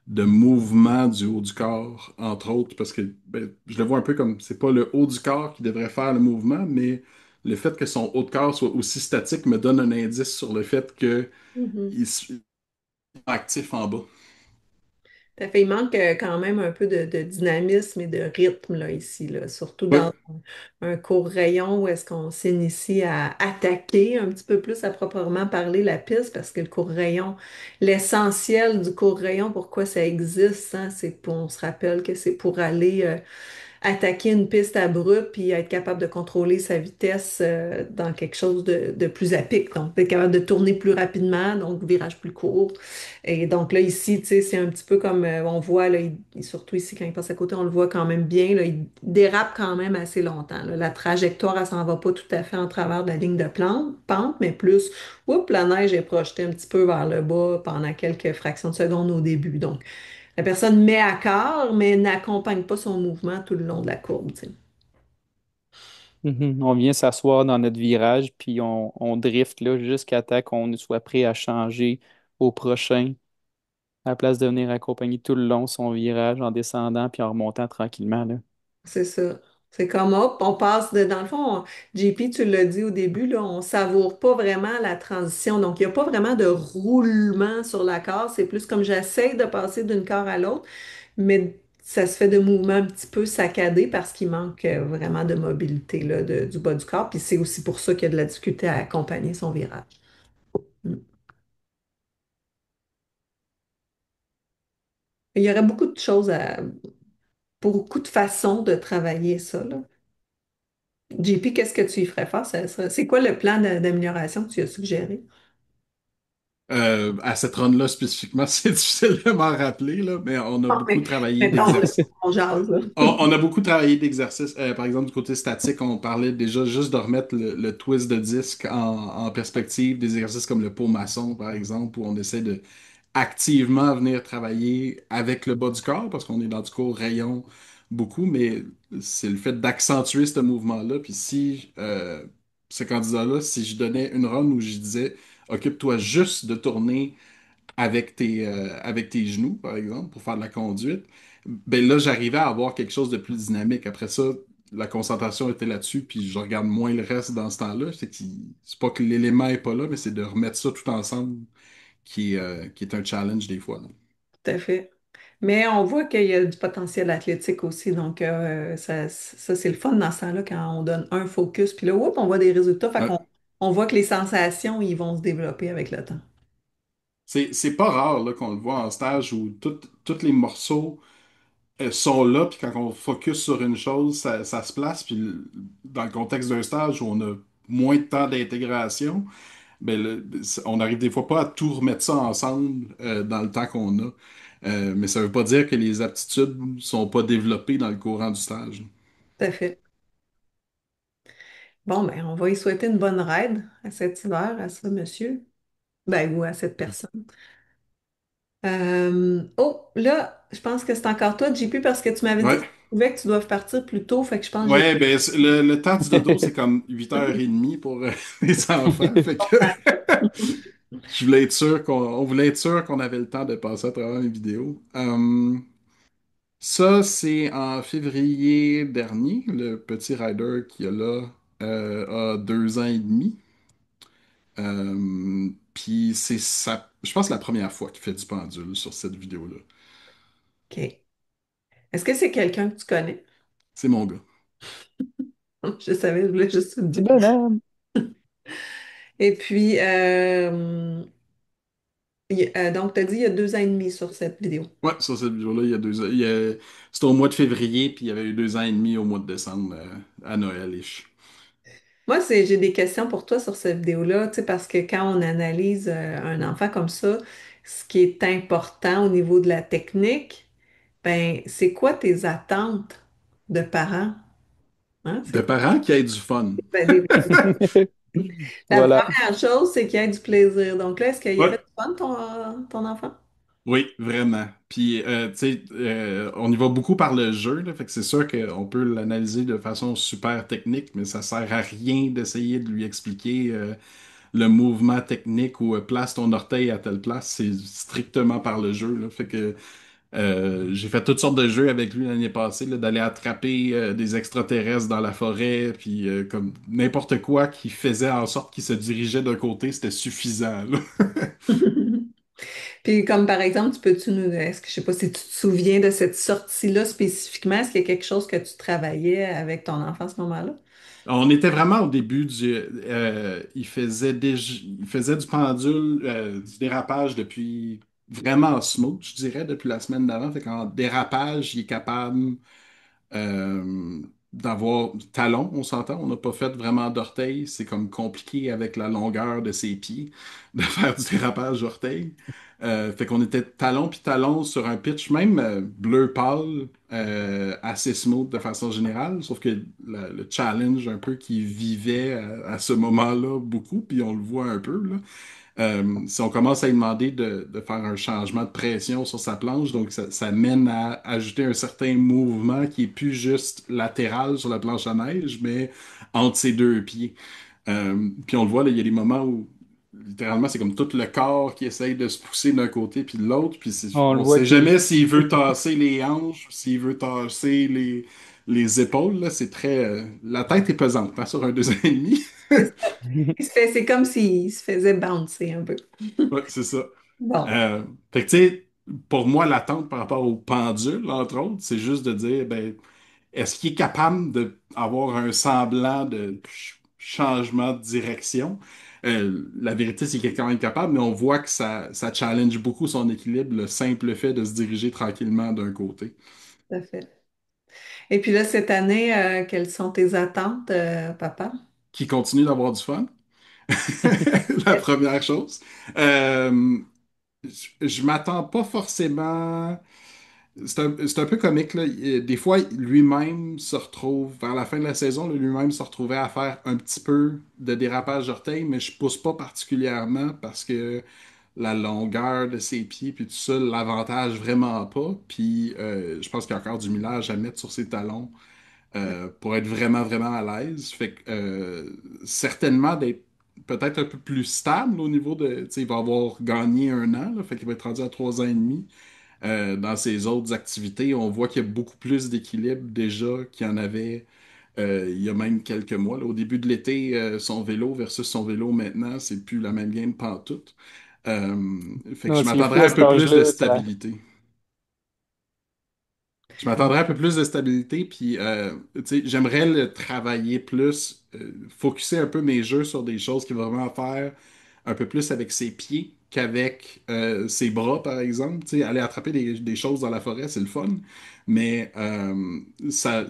de mouvement du haut du corps, entre autres, parce que ben, je le vois un peu comme c'est pas le haut du corps qui devrait faire le mouvement, mais le fait que son haut de corps soit aussi statique me donne un indice sur le fait qu'il Mhm. est actif en bas. Tout à fait. Il manque quand même un peu de dynamisme et de rythme là, ici, là, surtout Oui, dans un court rayon où est-ce qu'on s'initie à attaquer un petit peu plus à proprement parler la piste, parce que le court rayon, l'essentiel du court rayon, pourquoi ça existe, hein, c'est pour, on se rappelle que c'est pour aller attaquer une piste abrupte puis être capable de contrôler sa vitesse dans quelque chose de plus à pic. Donc, être capable de tourner plus rapidement, donc virage plus court. Et donc là, ici, tu sais, c'est un petit peu comme on voit, là, surtout ici, quand il passe à côté, on le voit quand même bien, là, il dérape quand même assez longtemps, là. La trajectoire, elle s'en va pas tout à fait en travers de la ligne de pente, mais plus, oups, la neige est projetée un petit peu vers le bas pendant quelques fractions de secondes au début. Donc, la personne met à quart, mais n'accompagne pas son mouvement tout le long de la courbe, tu sais. Mhm. On vient s'asseoir dans notre virage, puis on drift là, jusqu'à temps qu'on soit prêt à changer au prochain, à la place de venir accompagner tout le long son virage en descendant puis en remontant tranquillement, là. C'est ça. C'est comme, hop, on passe dans le fond, JP, tu l'as dit au début, là, on savoure pas vraiment la transition. Donc, il n'y a pas vraiment de roulement sur la corde. C'est plus comme j'essaie de passer d'une corde à l'autre, mais ça se fait de mouvements un petit peu saccadés parce qu'il manque vraiment de mobilité là, du bas du corps. Puis c'est aussi pour ça qu'il y a de la difficulté à accompagner son virage. Mm. Il y aurait beaucoup de choses beaucoup de façons de travailler ça, là. JP, qu'est-ce que tu y ferais faire? C'est quoi le plan d'amélioration que tu as suggéré? À cette run-là spécifiquement, c'est difficile de m'en rappeler, là, mais on a Ah, beaucoup travaillé mettons, là, d'exercices. on jase, là. On a beaucoup travaillé d'exercices. Par exemple, du côté statique, on parlait déjà juste de remettre le twist de disque en perspective, des exercices comme le pot maçon, par exemple, où on essaie de activement venir travailler avec le bas du corps, parce qu'on est dans du court rayon beaucoup, mais c'est le fait d'accentuer ce mouvement-là. Puis si ce candidat-là, si je donnais une run où je disais, occupe-toi juste de tourner avec tes genoux, par exemple, pour faire de la conduite, ben là, j'arrivais à avoir quelque chose de plus dynamique. Après ça, la concentration était là-dessus, puis je regarde moins le reste dans ce temps-là. C'est pas que l'élément est pas là, mais c'est de remettre ça tout ensemble qui est un challenge des fois, là. Tout à fait. Mais on voit qu'il y a du potentiel athlétique aussi. Donc, ça c'est le fun dans ce temps-là quand on donne un focus. Puis là, oups, on voit des résultats. Fait Ouais. qu'on on voit que les sensations, ils vont se développer avec le temps. C'est pas rare là, qu'on le voit en stage où tous les morceaux sont là, puis quand on focus sur une chose, ça se place. Puis dans le contexte d'un stage où on a moins de temps d'intégration, ben on n'arrive des fois pas à tout remettre ça ensemble dans le temps qu'on a. Mais ça veut pas dire que les aptitudes sont pas développées dans le courant du stage. Tout à fait. Bon, ben, on va y souhaiter une bonne ride à cet hiver, à ce monsieur. Ben, ou à cette personne. Oh, là, je pense que c'est encore toi, JP, parce que tu m'avais dit que Ouais. tu trouvais que tu dois partir plus tôt. Fait que je pense que Ouais, ben le temps du dodo, c'est comme 8h30 pour les enfants. Fait que je voulais être sûr on voulait être sûr qu'on avait le temps de passer à travers les vidéos. Ça, c'est en février dernier. Le petit rider qui est là a 2 ans et demi. Puis je pense, la première fois qu'il fait du pendule sur cette vidéo-là. OK. Est-ce que c'est quelqu'un que tu connais? C'est mon gars. Je savais, je voulais juste te le Petit dire. bonhomme. Et puis, donc, tu as dit il y a 2 ans et demi sur cette vidéo. Ouais, sur cette vidéo-là, il y a 2 ans. C'était au mois de février, puis il y avait eu 2 ans et demi au mois de décembre, à Noël-ish. Moi, j'ai des questions pour toi sur cette vidéo-là, tu sais, parce que quand on analyse un enfant comme ça, ce qui est important au niveau de la technique, ben, c'est quoi tes attentes de parents? Hein? De parents qui aient du fun. Ben, la Voilà. première chose, c'est qu'il y ait du plaisir. Donc là, est-ce qu'il y avait Ouais. du fun, ton enfant? Oui, vraiment. Puis, tu sais, on y va beaucoup par le jeu, là, fait que c'est sûr qu'on peut l'analyser de façon super technique, mais ça sert à rien d'essayer de lui expliquer le mouvement technique ou place ton orteil à telle place. C'est strictement par le jeu, là. Fait que J'ai fait toutes sortes de jeux avec lui l'année passée, là, d'aller attraper des extraterrestres dans la forêt, puis comme n'importe quoi qui faisait en sorte qu'il se dirigeait d'un côté, c'était suffisant, là. Puis comme par exemple, est-ce que je sais pas si tu te souviens de cette sortie-là spécifiquement, est-ce qu'il y a quelque chose que tu travaillais avec ton enfant à ce moment-là? On était vraiment au début il faisait du pendule, du dérapage depuis vraiment smooth, je dirais, depuis la semaine d'avant. Fait qu'en dérapage, il est capable d'avoir talon, on s'entend. On n'a pas fait vraiment d'orteil. C'est comme compliqué avec la longueur de ses pieds de faire du dérapage orteil. Fait qu'on était talon puis talon sur un pitch même bleu pâle, assez smooth de façon générale. Sauf que le challenge un peu qui vivait à ce moment-là beaucoup, puis on le voit un peu là, si on commence à lui demander de faire un changement de pression sur sa planche, donc ça mène à ajouter un certain mouvement qui est plus juste latéral sur la planche à neige, mais entre ses deux pieds. Puis on le voit, là, il y a des moments où littéralement c'est comme tout le corps qui essaye de se pousser d'un côté puis de l'autre, puis On le on voit sait qu'il jamais s'il veut tasser les hanches ou s'il veut tasser les épaules. Là, c'est très, la tête est pesante hein, sur un 2 ans et demi. C'est ça. C'est comme s'il se faisait bouncer un peu. Ouais, c'est ça. Bon, Fait que, tu sais, pour moi, l'attente par rapport au pendule, entre autres, c'est juste de dire, ben, est-ce qu'il est capable d'avoir un semblant de changement de direction? La vérité, c'est qu'il est quand même capable, mais on voit que ça challenge beaucoup son équilibre, le simple fait de se diriger tranquillement d'un côté. tout à fait. Et puis là, cette année, quelles sont tes attentes, papa? Qui continue d'avoir du fun, la première chose. Je m'attends pas forcément. C'est un peu comique, là. Des fois, lui-même se retrouve, vers la fin de la saison, là, lui-même se retrouvait à faire un petit peu de dérapage d'orteil, mais je pousse pas particulièrement parce que la longueur de ses pieds, puis tout ça, l'avantage vraiment pas. Puis je pense qu'il y a encore du millage à mettre sur ses talons pour être vraiment, vraiment à l'aise. Fait que certainement d'être peut-être un peu plus stable au niveau de, tu sais, il va avoir gagné 1 an, là, fait qu'il va être rendu à 3 ans et demi. Dans ses autres activités, on voit qu'il y a beaucoup plus d'équilibre déjà qu'il y en avait il y a même quelques mois. Là. Au début de l'été, son vélo versus son vélo maintenant, c'est plus la même game pantoute. Fait que non, je c'est fou m'attendrais à à un cet peu plus de âge-là, ça. stabilité. Je m'attendrais à un peu plus de stabilité, puis tu sais, j'aimerais le travailler plus, focusser un peu mes jeux sur des choses qu'il va vraiment faire un peu plus avec ses pieds qu'avec ses bras, par exemple. Tu sais, aller attraper des choses dans la forêt, c'est le fun, mais ça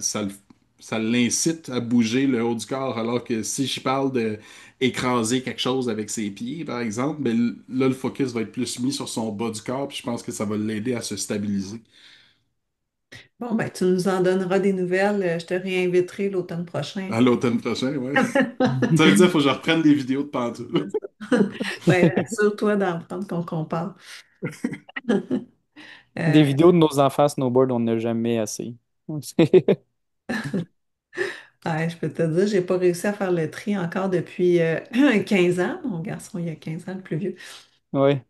l'incite à bouger le haut du corps, alors que si je parle de écraser quelque chose avec ses pieds, par exemple, ben, là, le focus va être plus mis sur son bas du corps, puis je pense que ça va l'aider à se stabiliser. Bon, ben, tu nous en donneras des nouvelles. Je te réinviterai l'automne prochain. À l'automne prochain, ouais. Ça veut dire qu'il faut que je reprenne des vidéos de pendule. Ben, assure-toi d'en prendre qu'on compare. Des Euh, vidéos de nos enfants snowboard, on n'a jamais assez. ouais, je peux te dire, j'ai pas réussi à faire le tri encore depuis 15 ans. Mon garçon, il y a 15 ans, le plus vieux. Ouais.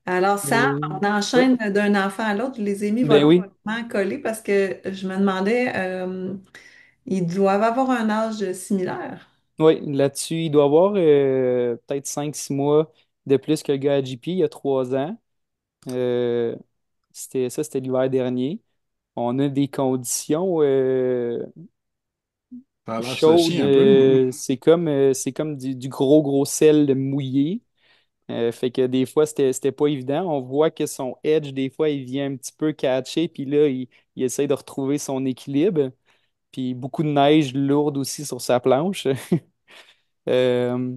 Alors, Sam, Euh, on ouais. enchaîne d'un enfant à l'autre. Je les ai mis Ben oui. volontairement collés parce que je me demandais, ils doivent avoir un âge similaire. Oui, là-dessus, il doit avoir peut-être 5 6 mois de plus que le gars à JP il y a 3 ans. Euh, c'était l'hiver dernier. On a des conditions Ça a l'air chaudes. slushy un peu, moi. C'est comme du gros, gros sel mouillé. Fait que des fois, c'était pas évident. On voit que son edge, des fois, il vient un petit peu catcher, puis là, il essaie de retrouver son équilibre. Puis beaucoup de neige lourde aussi sur sa planche. Euh,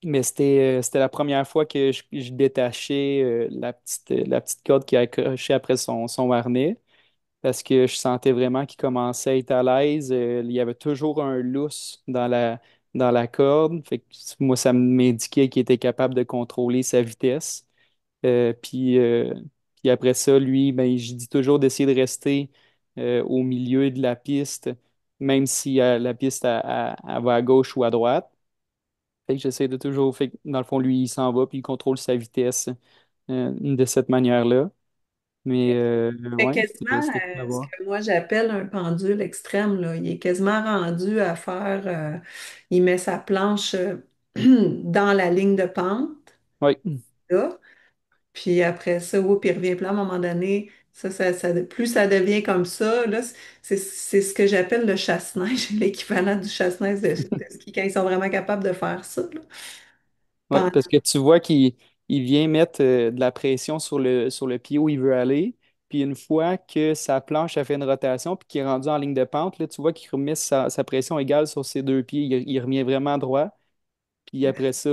mais c'était la première fois que je détachais la petite corde qui accrochait après son harnais parce que je sentais vraiment qu'il commençait à être à l'aise. Il y avait toujours un lousse dans la corde. Fait que moi, ça m'indiquait qu'il était capable de contrôler sa vitesse. Puis après ça, lui, ben, je dis toujours d'essayer de rester au milieu de la piste, même si la piste elle va à gauche ou à droite. Fait que j'essaie de toujours. Fait que, dans le fond, lui, il s'en va, puis il contrôle sa vitesse. de cette manière-là. Mais C'est ouais, quasiment c'était cool à ce voir. que moi j'appelle un pendule extrême, là. Il est quasiment rendu à faire, il met sa planche dans la ligne de pente, Oui, là, puis après ça, oups, il revient. Puis là, à un moment donné, plus ça devient comme ça, là, c'est ce que j'appelle le chasse-neige, l'équivalent du chasse-neige de ski, quand ils sont vraiment capables de faire ça, là. ouais, Pendant- parce que tu vois qu'il vient mettre de la pression sur le pied où il veut aller. Puis une fois que sa planche a fait une rotation puis qu'il est rendu en ligne de pente, là, tu vois qu'il remet sa pression égale sur ses deux pieds. Il revient vraiment droit. Puis après ça,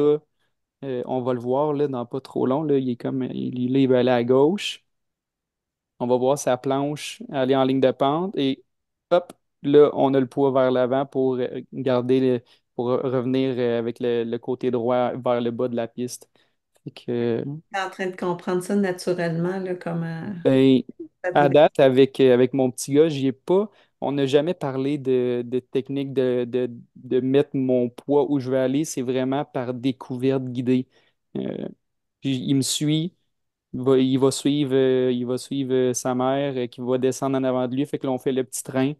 on va le voir là, dans pas trop long. Là, il est comme là, il veut aller à gauche. On va voir sa planche aller en ligne de pente et hop, là, on a le poids vers l'avant pour pour revenir avec le côté droit vers le bas de la piste. Fait que, Il est en train de comprendre ça naturellement, là, comment ben, ça à devient. date, avec mon petit gars, j'y ai pas, on n'a jamais parlé de technique de mettre mon poids où je veux aller. C'est vraiment par découverte guidée. Euh, puis il me suit. Il va suivre sa mère qui va descendre en avant de lui. Fait que là, on fait le petit train.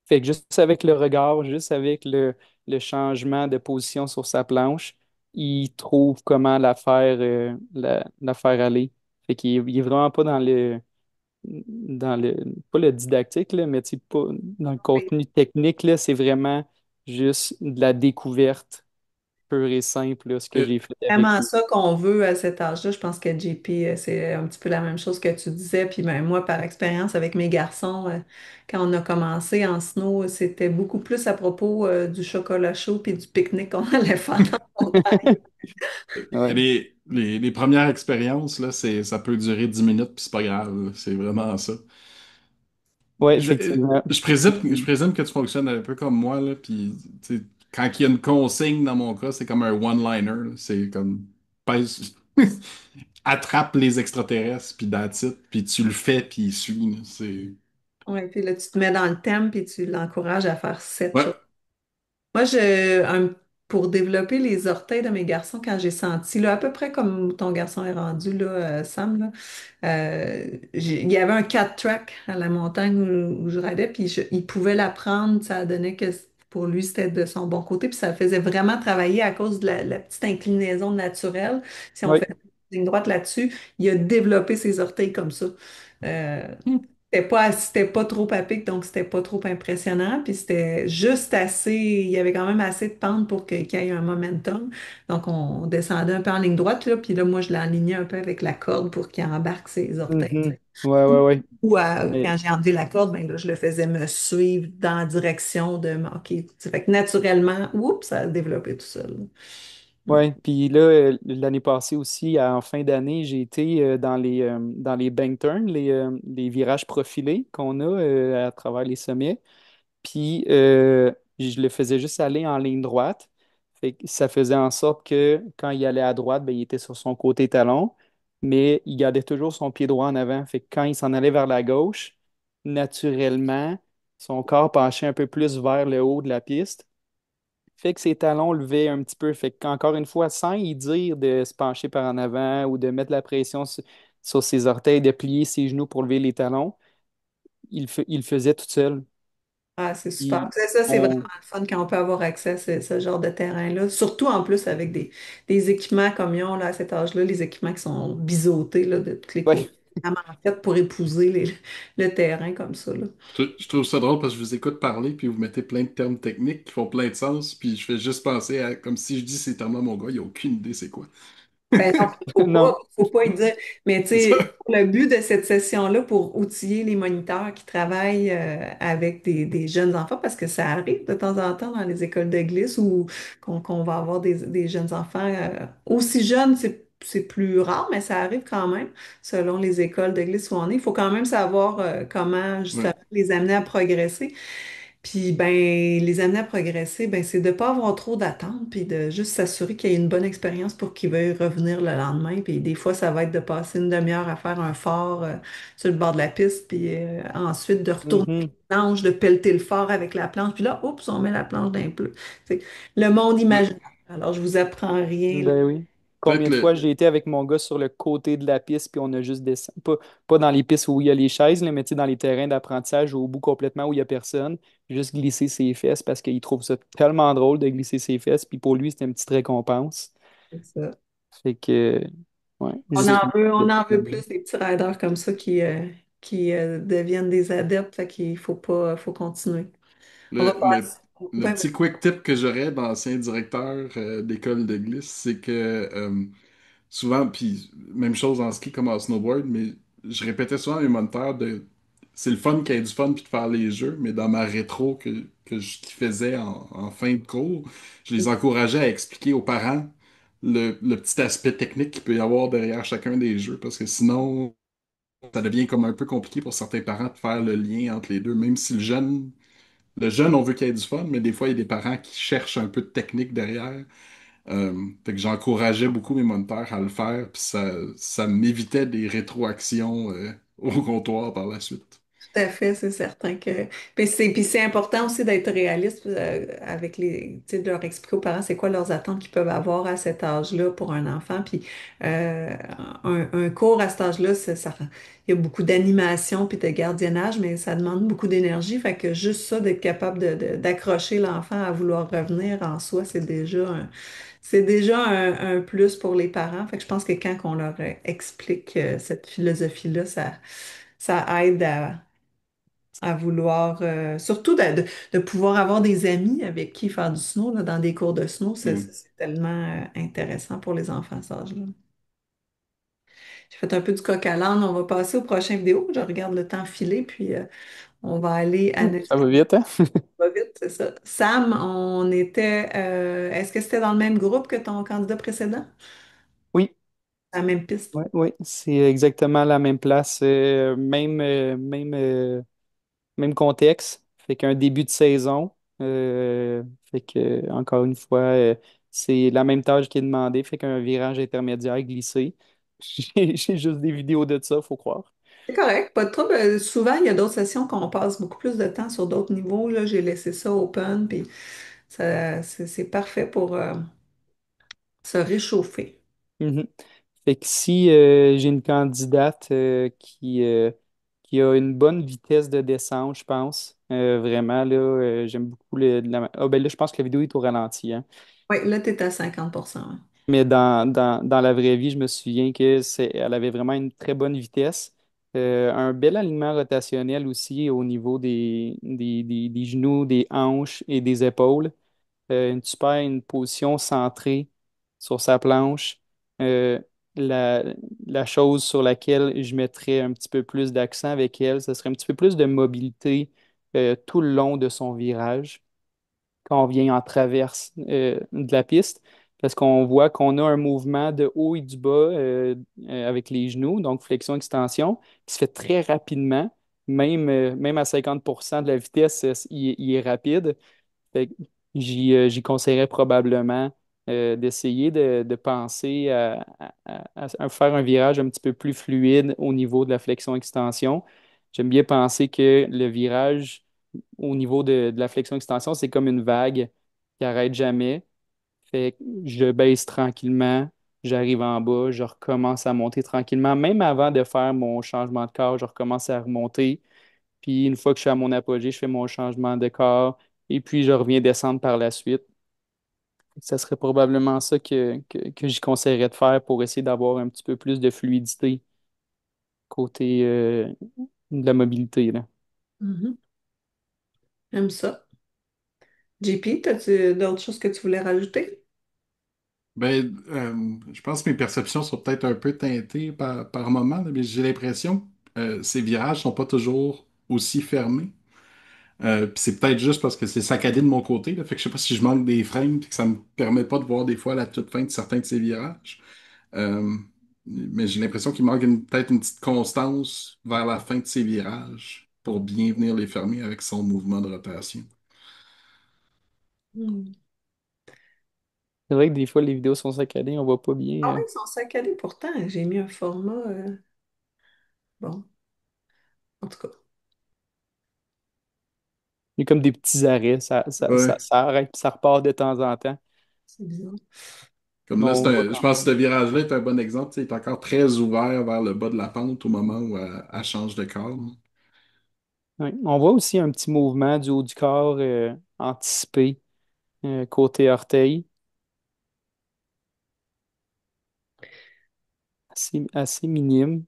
Fait que juste avec le regard, juste avec le changement de position sur sa planche, il trouve comment la faire aller. Fait qu'il est vraiment pas dans le, pas le didactique, là, mais tu sais, pas dans le contenu technique, là, c'est vraiment juste de la découverte pure et simple, là, ce que j'ai fait avec Vraiment lui. ça qu'on veut à cet âge-là. Je pense que JP, c'est un petit peu la même chose que tu disais. Puis ben, moi, par expérience avec mes garçons, quand on a commencé en snow, c'était beaucoup plus à propos du chocolat chaud puis du pique-nique qu'on allait faire dans la montagne. Ouais, Les premières expériences, là, ça peut durer 10 minutes, puis c'est pas grave, là. C'est vraiment ça. ouais, Je, effectivement. je présume que tu fonctionnes un peu comme moi, là, puis tu sais, quand il y a une consigne dans mon cas, c'est comme un one-liner, là. C'est comme pèse, attrape les extraterrestres, puis that's it, puis tu le fais, puis il suit, là. C'est... Ouais, puis là, tu te mets dans le thème puis tu l'encourages à faire cette Ouais, chose. Moi, pour développer les orteils de mes garçons, quand j'ai senti, là, à peu près comme ton garçon est rendu, là, Sam, là, il y avait un cat track à la montagne où je radais, puis il pouvait l'apprendre, ça donnait que pour lui, c'était de son bon côté, puis ça le faisait vraiment travailler à cause de la petite inclinaison naturelle. Si on Oui. fait une ligne droite là-dessus, il a développé ses orteils comme ça. Euh, c'était pas trop à pic, donc c'était pas trop impressionnant. Puis c'était juste assez, il y avait quand même assez de pente pour qu'il y ait un momentum. Donc on descendait un peu en ligne droite, là, puis là, moi, je l'alignais un peu avec la corde pour qu'il embarque ses orteils, tu Mhm. sais. Ouais, ouais, ouais. Ou Mais, quand j'ai enlevé la corde, ben là, je le faisais me suivre dans la direction de OK. Ça fait que naturellement, oups, ça a développé tout seul. ouais. Puis là, l'année passée aussi, en fin d'année, j'ai été dans les bank turns, les virages profilés qu'on a à travers les sommets. Puis je le faisais juste aller en ligne droite. Fait que ça faisait en sorte que quand il allait à droite, ben, il était sur son côté talon, mais il gardait toujours son pied droit en avant. Fait que quand il s'en allait vers la gauche, naturellement, son corps penchait un peu plus vers le haut de la piste. Fait que ses talons levaient un petit peu. Fait qu'encore une fois, sans y dire de se pencher par en avant ou de mettre la pression sur ses orteils, de plier ses genoux pour lever les talons, il le faisait tout seul. Ah, c'est super. Puis Ça, c'est vraiment on, le fun quand on peut avoir accès à ce genre de terrain-là. Surtout en plus avec des équipements comme ils ont là, à cet âge-là, les équipements qui sont biseautés là, de tous les côtés. ouais. Vraiment fait pour épouser le terrain comme ça, là. je trouve ça drôle parce que je vous écoute parler, puis vous mettez plein de termes techniques qui font plein de sens, puis je fais juste penser à, comme si je dis ces termes-là à mon gars, il a aucune idée c'est quoi. Ben non, Non. faut pas y dire. Mais tu C'est sais, ça? le but de cette session-là pour outiller les moniteurs qui travaillent avec des jeunes enfants, parce que ça arrive de temps en temps dans les écoles de glisse où qu'on va avoir des jeunes enfants aussi jeunes, c'est plus rare, mais ça arrive quand même, selon les écoles de glisse où on est. Il faut quand même savoir comment Ouais. justement les amener à progresser. Puis ben les amener à progresser, ben c'est de ne pas avoir trop d'attentes, puis de juste s'assurer qu'il y ait une bonne expérience pour qu'ils veuillent revenir le lendemain. Puis des fois, ça va être de passer une demi-heure à faire un phare sur le bord de la piste, puis ensuite de retourner Mhm. la planche, de pelleter le phare avec la planche. Puis là, oups, on met la planche d'un peu. C'est le monde Ouais. imaginaire. Alors, je vous apprends rien, là. Ben oui. combien Peut-être de fois j'ai été avec mon gars sur le côté de la piste, puis on a juste descendu. Pas dans les pistes où il y a les chaises, là, mais tu sais, dans les terrains d'apprentissage au bout complètement où il n'y a personne, juste glisser ses fesses parce qu'il trouve ça tellement drôle de glisser ses fesses, puis pour lui, c'était une petite récompense. C'est ça. Fait que, ouais, juste On en veut plus des petits riders comme ça qui deviennent des adeptes, fait qu'il faut continuer. On va Le, le, passer. le Ben, petit quick tip que j'aurais d'ancien directeur d'école de glisse, c'est que souvent, puis même chose en ski comme en snowboard, mais je répétais souvent à mes moniteurs c'est le fun qu'il y ait du fun puis de faire les jeux, mais dans ma rétro qu'ils faisaient en fin de cours, je les encourageais à expliquer aux parents le petit aspect technique qu'il peut y avoir derrière chacun des jeux, parce que sinon, ça devient comme un peu compliqué pour certains parents de faire le lien entre les deux, même si le jeune, on veut qu'il y ait du fun, mais des fois, il y a des parents qui cherchent un peu de technique derrière. Fait que j'encourageais beaucoup mes moniteurs à le faire, puis ça m'évitait des rétroactions au comptoir par la suite. tout à fait, c'est certain que. Puis c'est important aussi d'être réaliste avec tu sais, de leur expliquer aux parents c'est quoi leurs attentes qu'ils peuvent avoir à cet âge-là pour un enfant. Puis euh, un cours à cet âge-là, il y a beaucoup d'animation puis de gardiennage, mais ça demande beaucoup d'énergie. Fait que juste ça, d'être capable d'accrocher l'enfant à vouloir revenir en soi, c'est déjà un plus pour les parents. Fait que je pense que quand on leur explique cette philosophie-là, ça aide à vouloir, surtout de pouvoir avoir des amis avec qui faire du snow, là, dans des cours de snow, Hmm. c'est tellement intéressant pour les enfants à cet âge-là. J'ai fait un peu du coq à l'âne, on va passer aux prochaines vidéos. Je regarde le temps filer, puis on va aller Ça analyser va vite, hein? pas vite, c'est ça. Sam, est-ce que c'était dans le même groupe que ton candidat précédent? Oui, La même piste? oui, oui, c'est exactement la même place, même contexte. Fait qu'un début de saison. Fait que, encore une fois, c'est la même tâche qui est demandée. Fait qu'un virage intermédiaire glissé. J'ai juste des vidéos de ça, faut croire. C'est correct, pas de trouble. Souvent, il y a d'autres sessions qu'on passe beaucoup plus de temps sur d'autres niveaux. Là, j'ai laissé ça open, puis c'est parfait pour se réchauffer. Mhm. Fait que si j'ai une candidate qui a une bonne vitesse de descente, je pense, vraiment, là, j'aime beaucoup Ah, ben là, je pense que la vidéo est au ralenti, hein. Oui, là, tu es à 50%. Ouais. Mais dans la vraie vie, je me souviens elle avait vraiment une très bonne vitesse. Un bel alignement rotationnel aussi au niveau des genoux, des hanches et des épaules. Une position centrée sur sa planche. Euh, la, la chose sur laquelle je mettrais un petit peu plus d'accent avec elle, ce serait un petit peu plus de mobilité tout le long de son virage quand on vient en traverse de la piste, parce qu'on voit qu'on a un mouvement de haut et du bas avec les genoux, donc flexion-extension, qui se fait très rapidement, même à 50% de la vitesse, il est rapide. Fait que j'y conseillerais probablement d'essayer de penser à faire un virage un petit peu plus fluide au niveau de la flexion-extension. J'aime bien penser que le virage au niveau de la flexion-extension, c'est comme une vague qui n'arrête jamais. Fait que je baisse tranquillement, j'arrive en bas, je recommence à monter tranquillement. Même avant de faire mon changement de corps, je recommence à remonter. Puis une fois que je suis à mon apogée, je fais mon changement de corps et puis je reviens descendre par la suite. Ça serait probablement ça que j'y conseillerais de faire pour essayer d'avoir un petit peu plus de fluidité côté de la mobilité, là. Mhm. J'aime ça. JP, as-tu d'autres choses que tu voulais rajouter? Je pense que mes perceptions sont peut-être un peu teintées par moment, là, mais j'ai l'impression que ces virages sont pas toujours aussi fermés. Puis c'est peut-être juste parce que c'est saccadé de mon côté, là, fait que je sais pas si je manque des frames puis que ça me permet pas de voir des fois la toute fin de certains de ces virages. Euh, mais j'ai l'impression qu'il manque peut-être une petite constance vers la fin de ces virages pour bien venir les fermer avec son mouvement de rotation. Hmm. C'est vrai que des fois, les vidéos sont saccadées, on voit pas Ah bien. oui, ils sont saccadés pourtant. J'ai mis un format. Bon, en tout cas, Il y a comme des petits arrêts, Ouais. ça arrête, puis ça repart de temps en temps. c'est bizarre. Comme Mais là, on va je quand pense que même. ce virage-là est un bon exemple. Tu sais, il est encore très ouvert vers le bas de la pente au moment où elle change de corps. Ouais. On voit aussi un petit mouvement du haut du corps anticipé côté orteil, assez minime.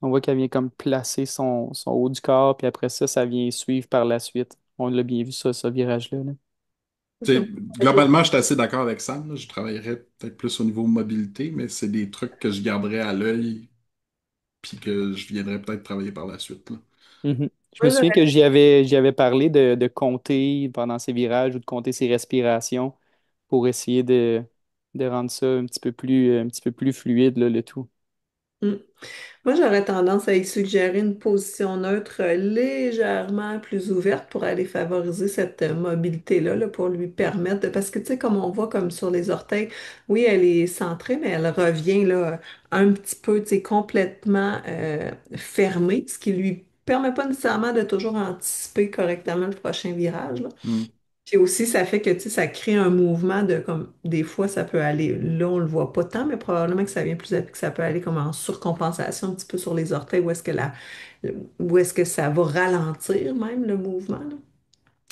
On voit qu'elle vient comme placer son haut du corps, puis après ça, ça vient suivre par la suite. On l'a bien vu, ça, ce virage-là. Là. Tu Ça sais, me fait toujours- globalement, je suis assez d'accord avec Sam, là. Je travaillerais peut-être plus au niveau mobilité, mais c'est des trucs que je garderais à l'œil puis que je viendrais peut-être travailler par la suite, là. Mhm. Je me Moi, souviens que j'y avais parlé de compter pendant ses virages ou de compter ses respirations pour essayer de rendre ça un petit peu plus fluide, là, le tout. j'aurais- Moi, j'aurais tendance à y suggérer une position neutre légèrement plus ouverte pour aller favoriser cette mobilité-là, là, pour lui permettre de... Parce que, tu sais, comme on voit comme sur les orteils, oui, elle est centrée, mais elle revient là, un petit peu, tu sais, complètement fermée, ce qui lui permet pas nécessairement de toujours anticiper correctement le prochain virage, là. Hmm. Puis aussi, ça fait que, tu sais, ça crée un mouvement de comme des fois, ça peut aller, là, on le voit pas tant, mais probablement que ça vient plus, que ça peut aller comme en surcompensation un petit peu sur les orteils, où est-ce que ça va ralentir même le mouvement, là.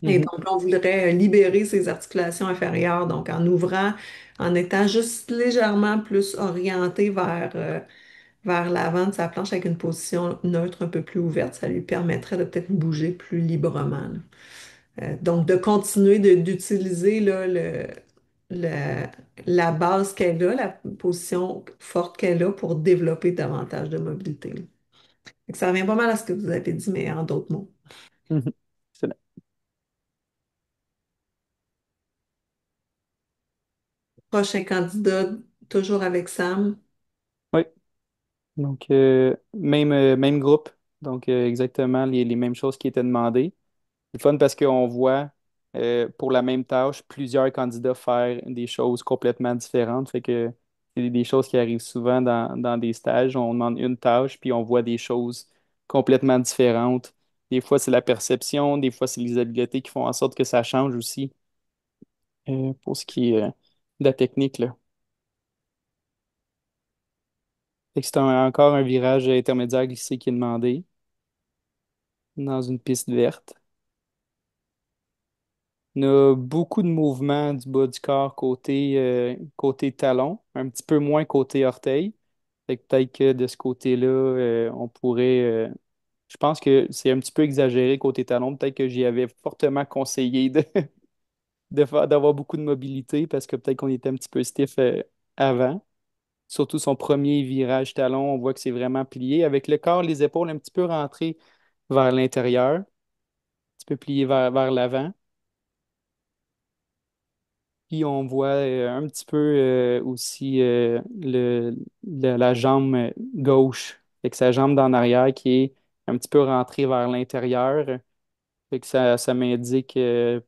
Et Mhm. donc, on voudrait libérer ces articulations inférieures, donc en ouvrant, en étant juste légèrement plus orienté vers l'avant de sa planche avec une position neutre un peu plus ouverte, ça lui permettrait de peut-être bouger plus librement, là. Donc, de continuer d'utiliser là, la base qu'elle a, la position forte qu'elle a pour développer davantage de mobilité, là. Fait que ça revient pas mal à ce que vous avez dit, mais en d'autres mots. Mhm. C'est là. Prochain candidat, toujours avec Sam. Oui. Donc, même groupe. Donc, exactement les mêmes choses qui étaient demandées. C'est fun parce qu'on voit pour la même tâche plusieurs candidats faire des choses complètement différentes. Fait que c'est des choses qui arrivent souvent dans des stages. On demande une tâche, puis on voit des choses complètement différentes. Des fois, c'est la perception, des fois, c'est les habiletés qui font en sorte que ça change aussi pour ce qui est de la technique, là. Fait que c'est encore un virage intermédiaire glissé qui est demandé dans une piste verte. On a beaucoup de mouvements du bas du corps côté talon, un petit peu moins côté orteil. Fait que peut-être que de ce côté-là, on pourrait. Je pense que c'est un petit peu exagéré côté talon. Peut-être que j'y avais fortement conseillé d'avoir beaucoup de mobilité parce que peut-être qu'on était un petit peu stiff avant. Surtout son premier virage talon, on voit que c'est vraiment plié. Avec le corps, les épaules un petit peu rentrées vers l'intérieur, un petit peu plié vers l'avant. Puis on voit un petit peu aussi la jambe gauche. Fait que sa jambe d'en arrière qui est un petit peu rentrée vers l'intérieur. Fait que ça m'indique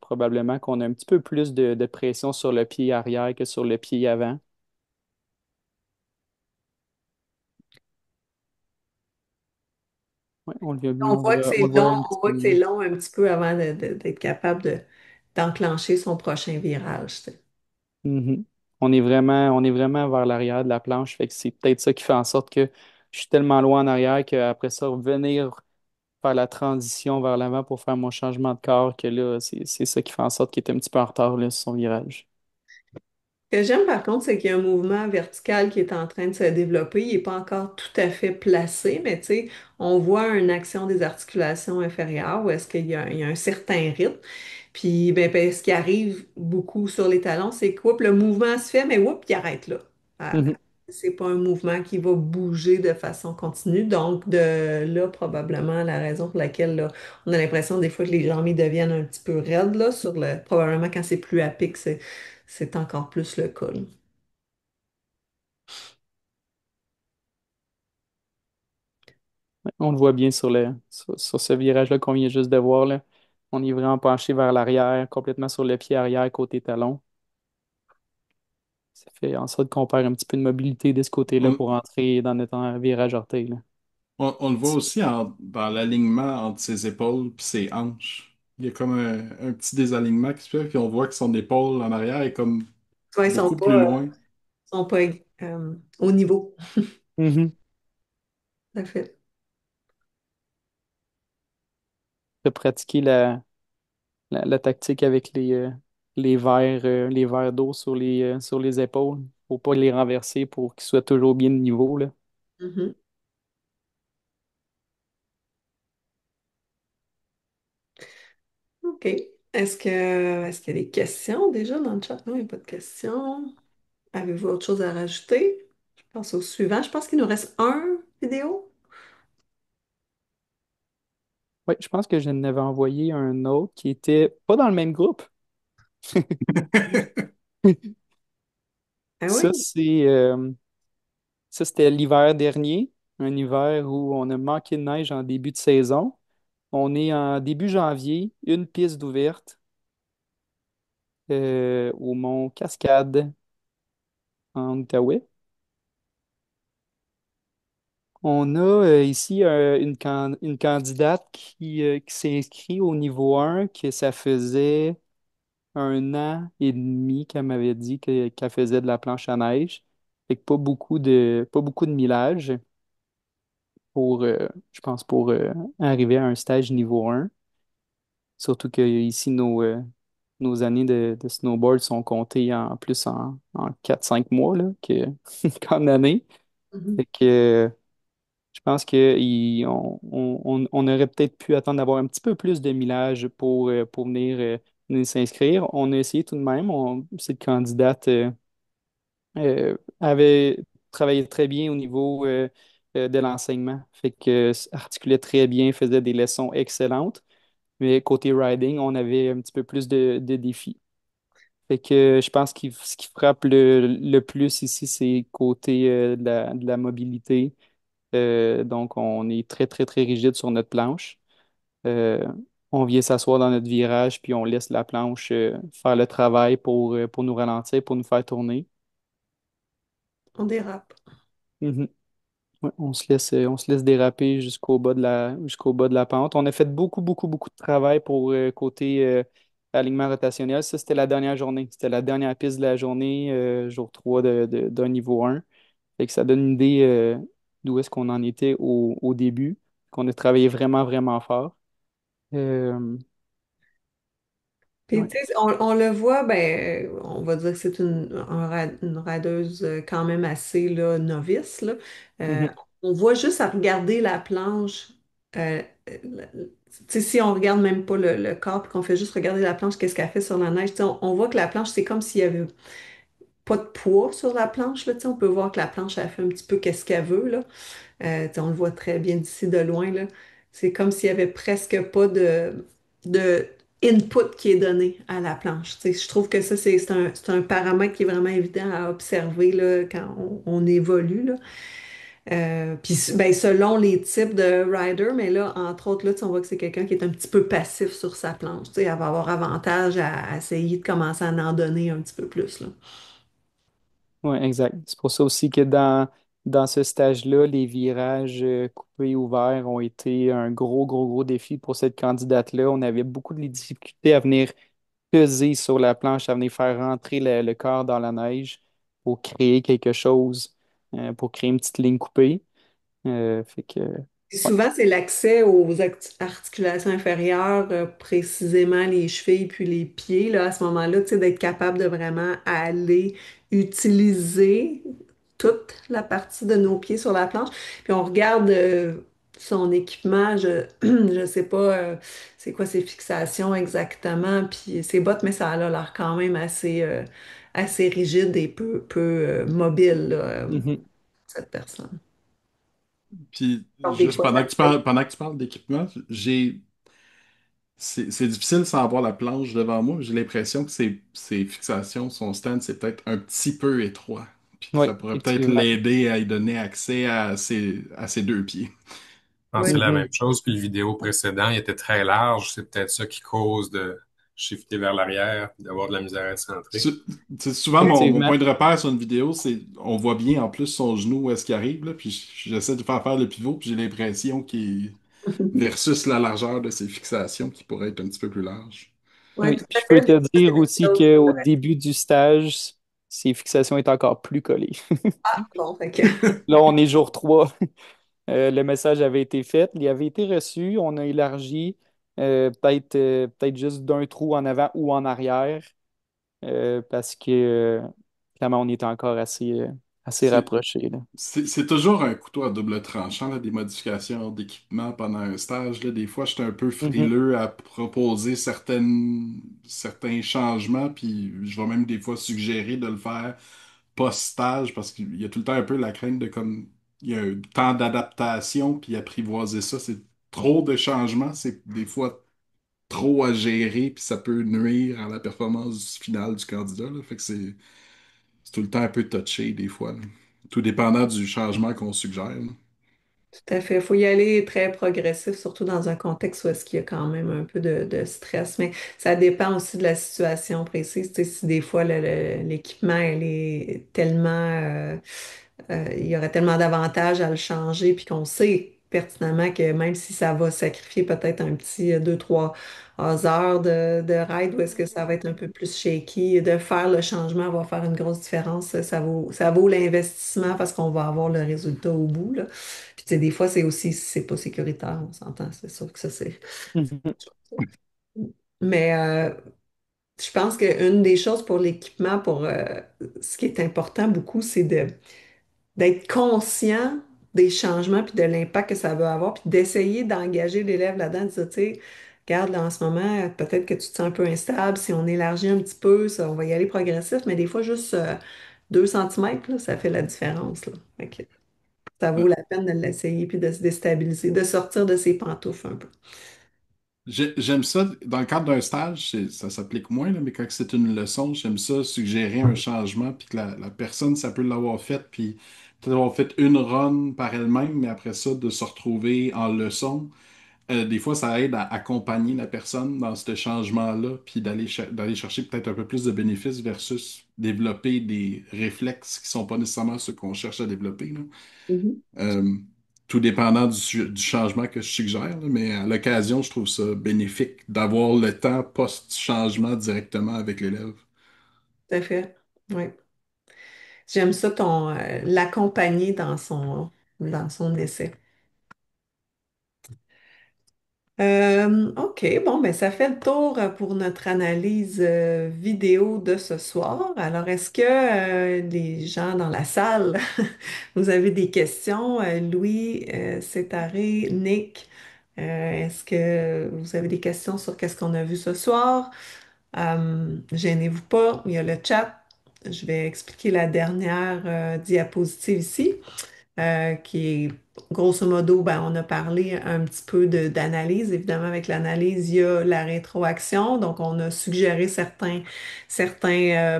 probablement qu'on a un petit peu plus de pression sur le pied arrière que sur le pied avant. Ouais, on le voit bien, On voit que on c'est le voit long, un petit on peu voit que c'est mieux. long un petit peu avant d'être capable d'enclencher son prochain virage, tu sais. Mhm. On est vraiment vers l'arrière de la planche. Fait que c'est peut-être ça qui fait en sorte que je suis tellement loin en arrière qu'après ça, revenir faire la transition vers l'avant pour faire mon changement de corps, que là, c'est ça qui fait en sorte qu'il est un petit peu en retard là, sur son virage. Ce que j'aime par contre, c'est qu'il y a un mouvement vertical qui est en train de se développer. Il n'est pas encore tout à fait placé, mais tu sais, on voit une action des articulations inférieures où est-ce qu'il y a un certain rythme. Puis ben, ce qui arrive beaucoup sur les talons, c'est que oups, le mouvement se fait, mais oups, il arrête là. Ah, Mhm. c'est pas un mouvement qui va bouger de façon continue. Donc, de là, probablement la raison pour laquelle là, on a l'impression des fois que les jambes ils deviennent un petit peu raides là, probablement quand c'est plus à pic, c'est encore plus le cas, là. Ouais, on le voit bien sur ce virage-là qu'on vient juste de voir, là. On est vraiment penché vers l'arrière, complètement sur le pied arrière, côté talon. Ça fait en sorte qu'on perd un petit peu de mobilité de ce côté-là On, pour entrer dans notre virage orteil, là. on le voit aussi dans l'alignement entre ses épaules et ses hanches. Il y a comme un petit désalignement qui se fait, puis on voit que son épaule en arrière est comme Ouais, ils beaucoup plus loin. sont pas au niveau. Mhm. Tout à fait. De pratiquer la tactique avec les verres d'eau sur les épaules. Faut pas les renverser pour qu'ils soient toujours bien de niveau, là. Mhm. OK. Est-ce qu'il y a des questions déjà dans le chat? Non, il n'y a pas de questions. Avez-vous autre chose à rajouter? Je pense au suivant. Je pense qu'il nous reste un vidéo. Oui, je pense que je n'avais envoyé un autre qui était pas dans le même groupe. Ah Ça, oui? c'était l'hiver dernier, un hiver où on a manqué de neige en début de saison. On est en début janvier, une piste d'ouverte au mont Cascade en Outaouais. On a ici une candidate qui s'est inscrite au niveau 1, que ça faisait 1 an et demi qu'elle m'avait dit qu'elle faisait de la planche à neige. Fait que pas beaucoup de millage je pense, pour arriver à un stage niveau 1. Surtout que ici, nos années de snowboard sont comptées en plus en 4-5 mois là, qu'en année. Mhm. Fait que je pense qu'on aurait peut-être pu attendre d'avoir un petit peu plus de millage venir s'inscrire. On a essayé tout de même. Cette candidate avait travaillé très bien au niveau de l'enseignement. Fait que articulait très bien, faisait des leçons excellentes. Mais côté riding, on avait un petit peu plus de défis. Fait que je pense que ce qui frappe le plus ici, c'est côté de la mobilité. Donc, on est très, très, très rigide sur notre planche. Euh, on vient s'asseoir dans notre virage, puis on laisse la planche faire le travail pour nous ralentir, pour nous faire tourner. On dérape. Mhm. Ouais, on se laisse déraper jusqu'au bas de la pente. On a fait beaucoup, beaucoup, beaucoup de travail pour côté alignement rotationnel. Ça, c'était la dernière journée. C'était la dernière piste de la journée, jour 3 d'un niveau 1. Fait que ça donne une idée d'où est-ce qu'on en était au début, qu'on a travaillé vraiment, vraiment fort. Euh, Puis, ouais. tu sais, on le voit, ben, on va dire que c'est une radeuse quand même assez là, novice, là. Euh, Mhm. on voit juste à regarder la planche, tu sais, si on regarde même pas le corps, puis qu'on fait juste regarder la planche, qu'est-ce qu'elle fait sur la neige, tu sais, on voit que la planche, c'est comme s'il y avait pas de poids sur la planche, là, tu sais, on peut voir que la planche, elle fait un petit peu qu'est-ce qu'elle veut, là. Tu sais, on le voit très bien d'ici de loin, là. C'est comme s'il y avait presque pas de input qui est donné à la planche. Tu sais, je trouve que ça, c'est un paramètre qui est vraiment évident à observer là, quand on évolue, là. Puis ben, selon les types de rider, mais là, entre autres, là, tu sais, on voit que c'est quelqu'un qui est un petit peu passif sur sa planche. Tu sais, elle va avoir avantage à essayer de commencer à en donner un petit peu plus, là. Ouais, exact. C'est pour ça aussi que dans ce stage-là, les virages coupés ouverts ont été un gros, gros, gros défi pour cette candidate-là. On avait beaucoup de difficultés à venir peser sur la planche, à venir faire rentrer le corps dans la neige pour créer quelque chose, pour créer une petite ligne coupée. Fait que, Et ouais. souvent, c'est l'accès aux articulations inférieures, précisément les chevilles puis les pieds, là, à ce moment-là, tu sais, d'être capable de vraiment aller utiliser toute la partie de nos pieds sur la planche. Puis on regarde son équipement, je sais pas c'est quoi ses fixations exactement, puis ses bottes, mais ça a l'air quand même assez rigide et peu mobile, là, Mhm. cette personne. Puis, Donc, des juste fois, ça peut être pendant que tu parles d'équipement, c'est difficile sans avoir la planche devant moi. J'ai l'impression que ses fixations, son stand, c'est peut-être un petit peu étroit. Puis que Oui, ça pourrait peut-être effectivement. l'aider à y donner accès à ses deux pieds. Je ouais. pensais la même Mhm. chose, puis le vidéo précédent, il était très large. C'est peut-être ça qui cause de shifter vers l'arrière, puis d'avoir de la misère à être centré. Sou- Souvent, mon Effectivement. point de repère sur une vidéo, c'est on voit bien en plus son genou où est-ce qu'il arrive, là, puis j'essaie de faire le pivot, puis j'ai l'impression qu'il versus la largeur de ses fixations qui pourrait être un petit peu plus large. Oui, Oui, tout puis à je peux fait. te Ça, c'est dire des aussi choses. qu'au début du stage, ces fixations étaient encore plus collées. Bon, fait que- Là, on est jour 3. Le message avait été fait, il avait été reçu, on a élargi peut-être juste d'un trou en avant ou en arrière parce que clairement, on était encore assez C'est rapprochés, là. c'est toujours un couteau à double tranchant, là, des modifications d'équipement pendant un stage. Là. Des fois, j'étais un peu Mhm. frileux à proposer certains changements, puis je vais même des fois suggérer de le faire post-stage parce qu'il y a tout le temps un peu la crainte de comme il y a un temps d'adaptation, puis apprivoiser ça, c'est trop de changements, c'est des fois trop à gérer, puis ça peut nuire à la performance finale du candidat. Là. Fait que c'est tout le temps un peu touché des fois, là. Tout dépendant du changement qu'on suggère, là. Tout à fait. Il faut y aller très progressif, surtout dans un contexte où est-ce qu'il y a quand même un peu de stress. Mais ça dépend aussi de la situation précise. Tu sais, si des fois l'équipement elle est tellement il y aurait tellement d'avantages à le changer, puis qu'on sait pertinemment que même si ça va sacrifier peut-être un petit 2, 3 heures de ride, ou est-ce que ça va être un peu plus shaky, de faire le changement va faire une grosse différence. Ça vaut l'investissement parce qu'on va avoir le résultat au bout, là. Puis tu sais, des fois, c'est aussi, si c'est pas sécuritaire, on s'entend, c'est sûr que ça, c'est... Mhm. Mais je pense qu'une des choses pour l'équipement, pour ce qui est important beaucoup, c'est d'être conscient des changements puis de l'impact que ça va avoir, puis d'essayer d'engager l'élève là-dedans, de dire, tu sais, regarde, là, en ce moment, peut-être que tu te sens un peu instable, si on élargit un petit peu, ça, on va y aller progressif, mais des fois, juste 2 centimètres, là, ça fait la différence, là. Fait que ça vaut Ouais. la peine de l'essayer puis de se déstabiliser, de sortir de ses pantoufles un peu. J'aime ça, dans le cadre d'un stage, ça s'applique moins, là, mais quand c'est une leçon, j'aime ça suggérer un changement, puis que la personne, ça peut l'avoir fait, puis peut-être avoir fait une run par elle-même, mais après ça, de se retrouver en leçon. Des fois, ça aide à accompagner la personne dans ce changement-là, puis d'aller chercher peut-être un peu plus de bénéfices versus développer des réflexes qui sont pas nécessairement ceux qu'on cherche à développer, là. Mhm. Euh, Tout dépendant du changement que je suggère, là, mais à l'occasion, je trouve ça bénéfique d'avoir le temps post-changement directement avec l'élève. Tout à fait. Oui. J'aime ça, l'accompagner dans son essai. OK, bon, ben ça fait le tour pour notre analyse vidéo de ce soir. Alors, est-ce que les gens dans la salle, vous avez des questions? Louis, Cétaré, Nick, est-ce que vous avez des questions sur qu'est-ce qu'on a vu ce soir? Gênez-vous pas, il y a le chat. Je vais expliquer la dernière diapositive ici qui est grosso modo, ben, on a parlé un petit peu d'analyse. Évidemment, avec l'analyse, il y a la rétroaction. Donc, on a suggéré certains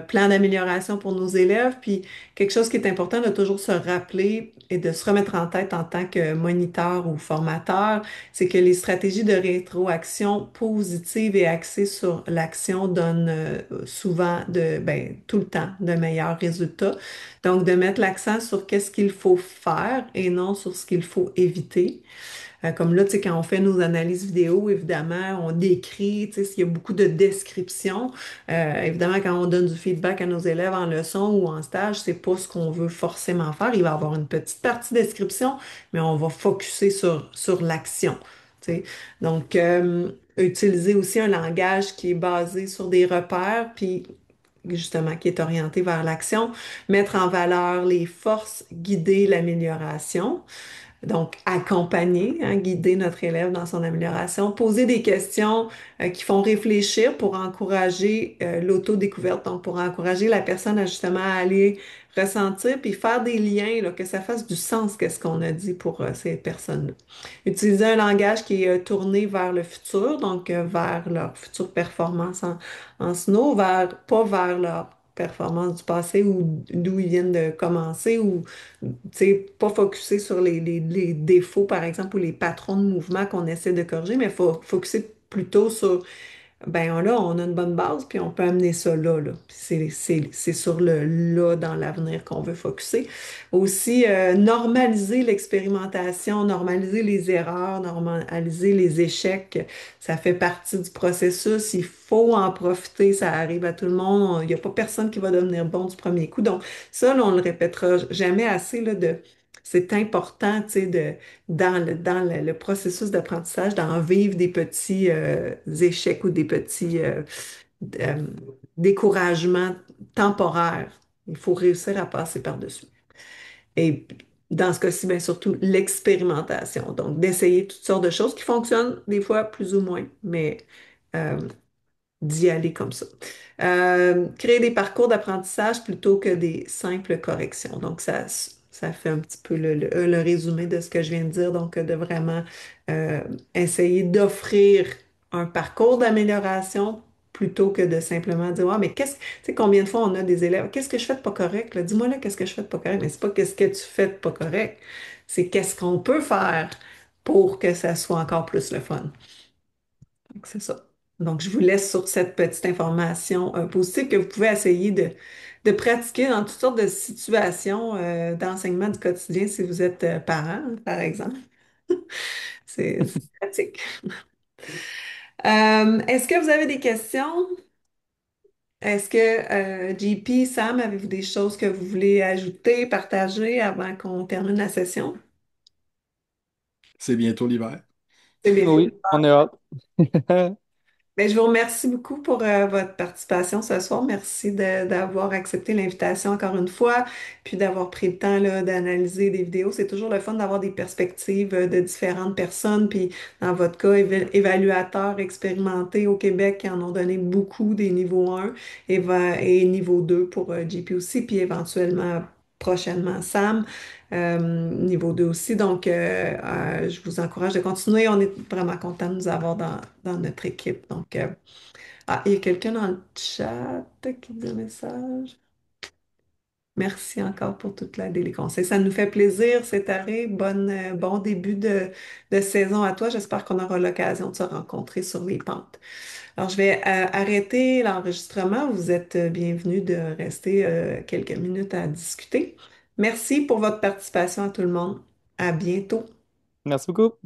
plans d'amélioration pour nos élèves. Puis, quelque chose qui est important de toujours se rappeler et de se remettre en tête en tant que moniteur ou formateur, c'est que les stratégies de rétroaction positive et axées sur l'action donnent souvent ben, tout le temps de meilleurs résultats. Donc, de mettre l'accent sur qu'est-ce qu'il faut faire et non sur ce qu'il faut éviter. Comme là, tu sais, quand on fait nos analyses vidéo, évidemment, on décrit, tu sais, s'il y a beaucoup de descriptions. Évidemment, quand on donne du feedback à nos élèves en leçon ou en stage, c'est pas ce qu'on veut forcément faire. Il va y avoir une petite partie description, mais on va focuser sur l'action. Tu sais. Donc, utiliser aussi un langage qui est basé sur des repères, puis justement, qui est orienté vers l'action, mettre en valeur les forces, guider l'amélioration. Donc, accompagner, hein, guider notre élève dans son amélioration, poser des questions qui font réfléchir pour encourager l'autodécouverte, donc pour encourager la personne à justement aller ressentir puis faire des liens, là, que ça fasse du sens qu'est-ce qu'on a dit pour ces personnes-là. Utiliser un langage qui est tourné vers le futur, donc vers leur future performance en snow, pas vers leur performance du passé ou d'où ils viennent de commencer ou tu sais, pas focuser sur les défauts, par exemple, ou les patrons de mouvement qu'on essaie de corriger, mais il faut focuser plutôt sur ben là, on a une bonne base, puis on peut amener ça là, là. Puis c'est sur le là dans l'avenir qu'on veut focuser. Aussi, normaliser l'expérimentation, normaliser les erreurs, normaliser les échecs, ça fait partie du processus. Il faut en profiter, ça arrive à tout le monde. Il n'y a pas personne qui va devenir bon du premier coup. Donc, ça, là, on le répétera jamais assez, là, de... C'est important, tu sais, le processus d'apprentissage, d'en vivre des petits échecs ou des petits euh, découragements temporaires. Il faut réussir à passer par-dessus. Et dans ce cas-ci, bien surtout l'expérimentation. Donc, d'essayer toutes sortes de choses qui fonctionnent des fois plus ou moins, mais euh, d'y aller comme ça. Créer des parcours d'apprentissage plutôt que des simples corrections. Donc, ça fait un petit peu le résumé de ce que je viens de dire. Donc, de vraiment euh, essayer d'offrir un parcours d'amélioration plutôt que de simplement dire, ah, mais tu sais, combien de fois on a des élèves, qu'est-ce que je fais de pas correct, là? Dis-moi là, qu'est-ce que je fais de pas correct? Mais c'est pas qu'est-ce que tu fais de pas correct, c'est qu'est-ce qu'on peut faire pour que ça soit encore plus le fun. Donc, c'est ça. Donc, je vous laisse sur cette petite information positive que vous pouvez essayer de pratiquer dans toutes sortes de situations d'enseignement du quotidien si vous êtes parent, par exemple. C'est pratique. Est-ce que vous avez des questions? Est-ce que JP, Sam, avez-vous des choses que vous voulez ajouter, partager avant qu'on termine la session? C'est bientôt l'hiver. C'est bien. Oui, on est hâte. Ben, je vous remercie beaucoup pour votre participation ce soir. Merci d'avoir accepté l'invitation encore une fois, puis d'avoir pris le temps là, d'analyser des vidéos. C'est toujours le fun d'avoir des perspectives de différentes personnes. Puis dans votre cas, évaluateurs expérimentés au Québec qui en ont donné beaucoup des niveaux 1 et niveau 2 pour JP aussi, puis éventuellement prochainement Sam. Niveau 2 aussi. Donc, je vous encourage de continuer. On est vraiment content de nous avoir dans notre équipe. Donc, il y a quelqu'un dans le chat qui dit un message. Merci encore pour toute l'aide et les conseils. Ça nous fait plaisir, c'est arrêt. Bon début de saison à toi. J'espère qu'on aura l'occasion de se rencontrer sur les pentes. Alors, je vais arrêter l'enregistrement. Vous êtes bienvenus de rester quelques minutes à discuter. Merci pour votre participation à tout le monde. À bientôt. Merci beaucoup.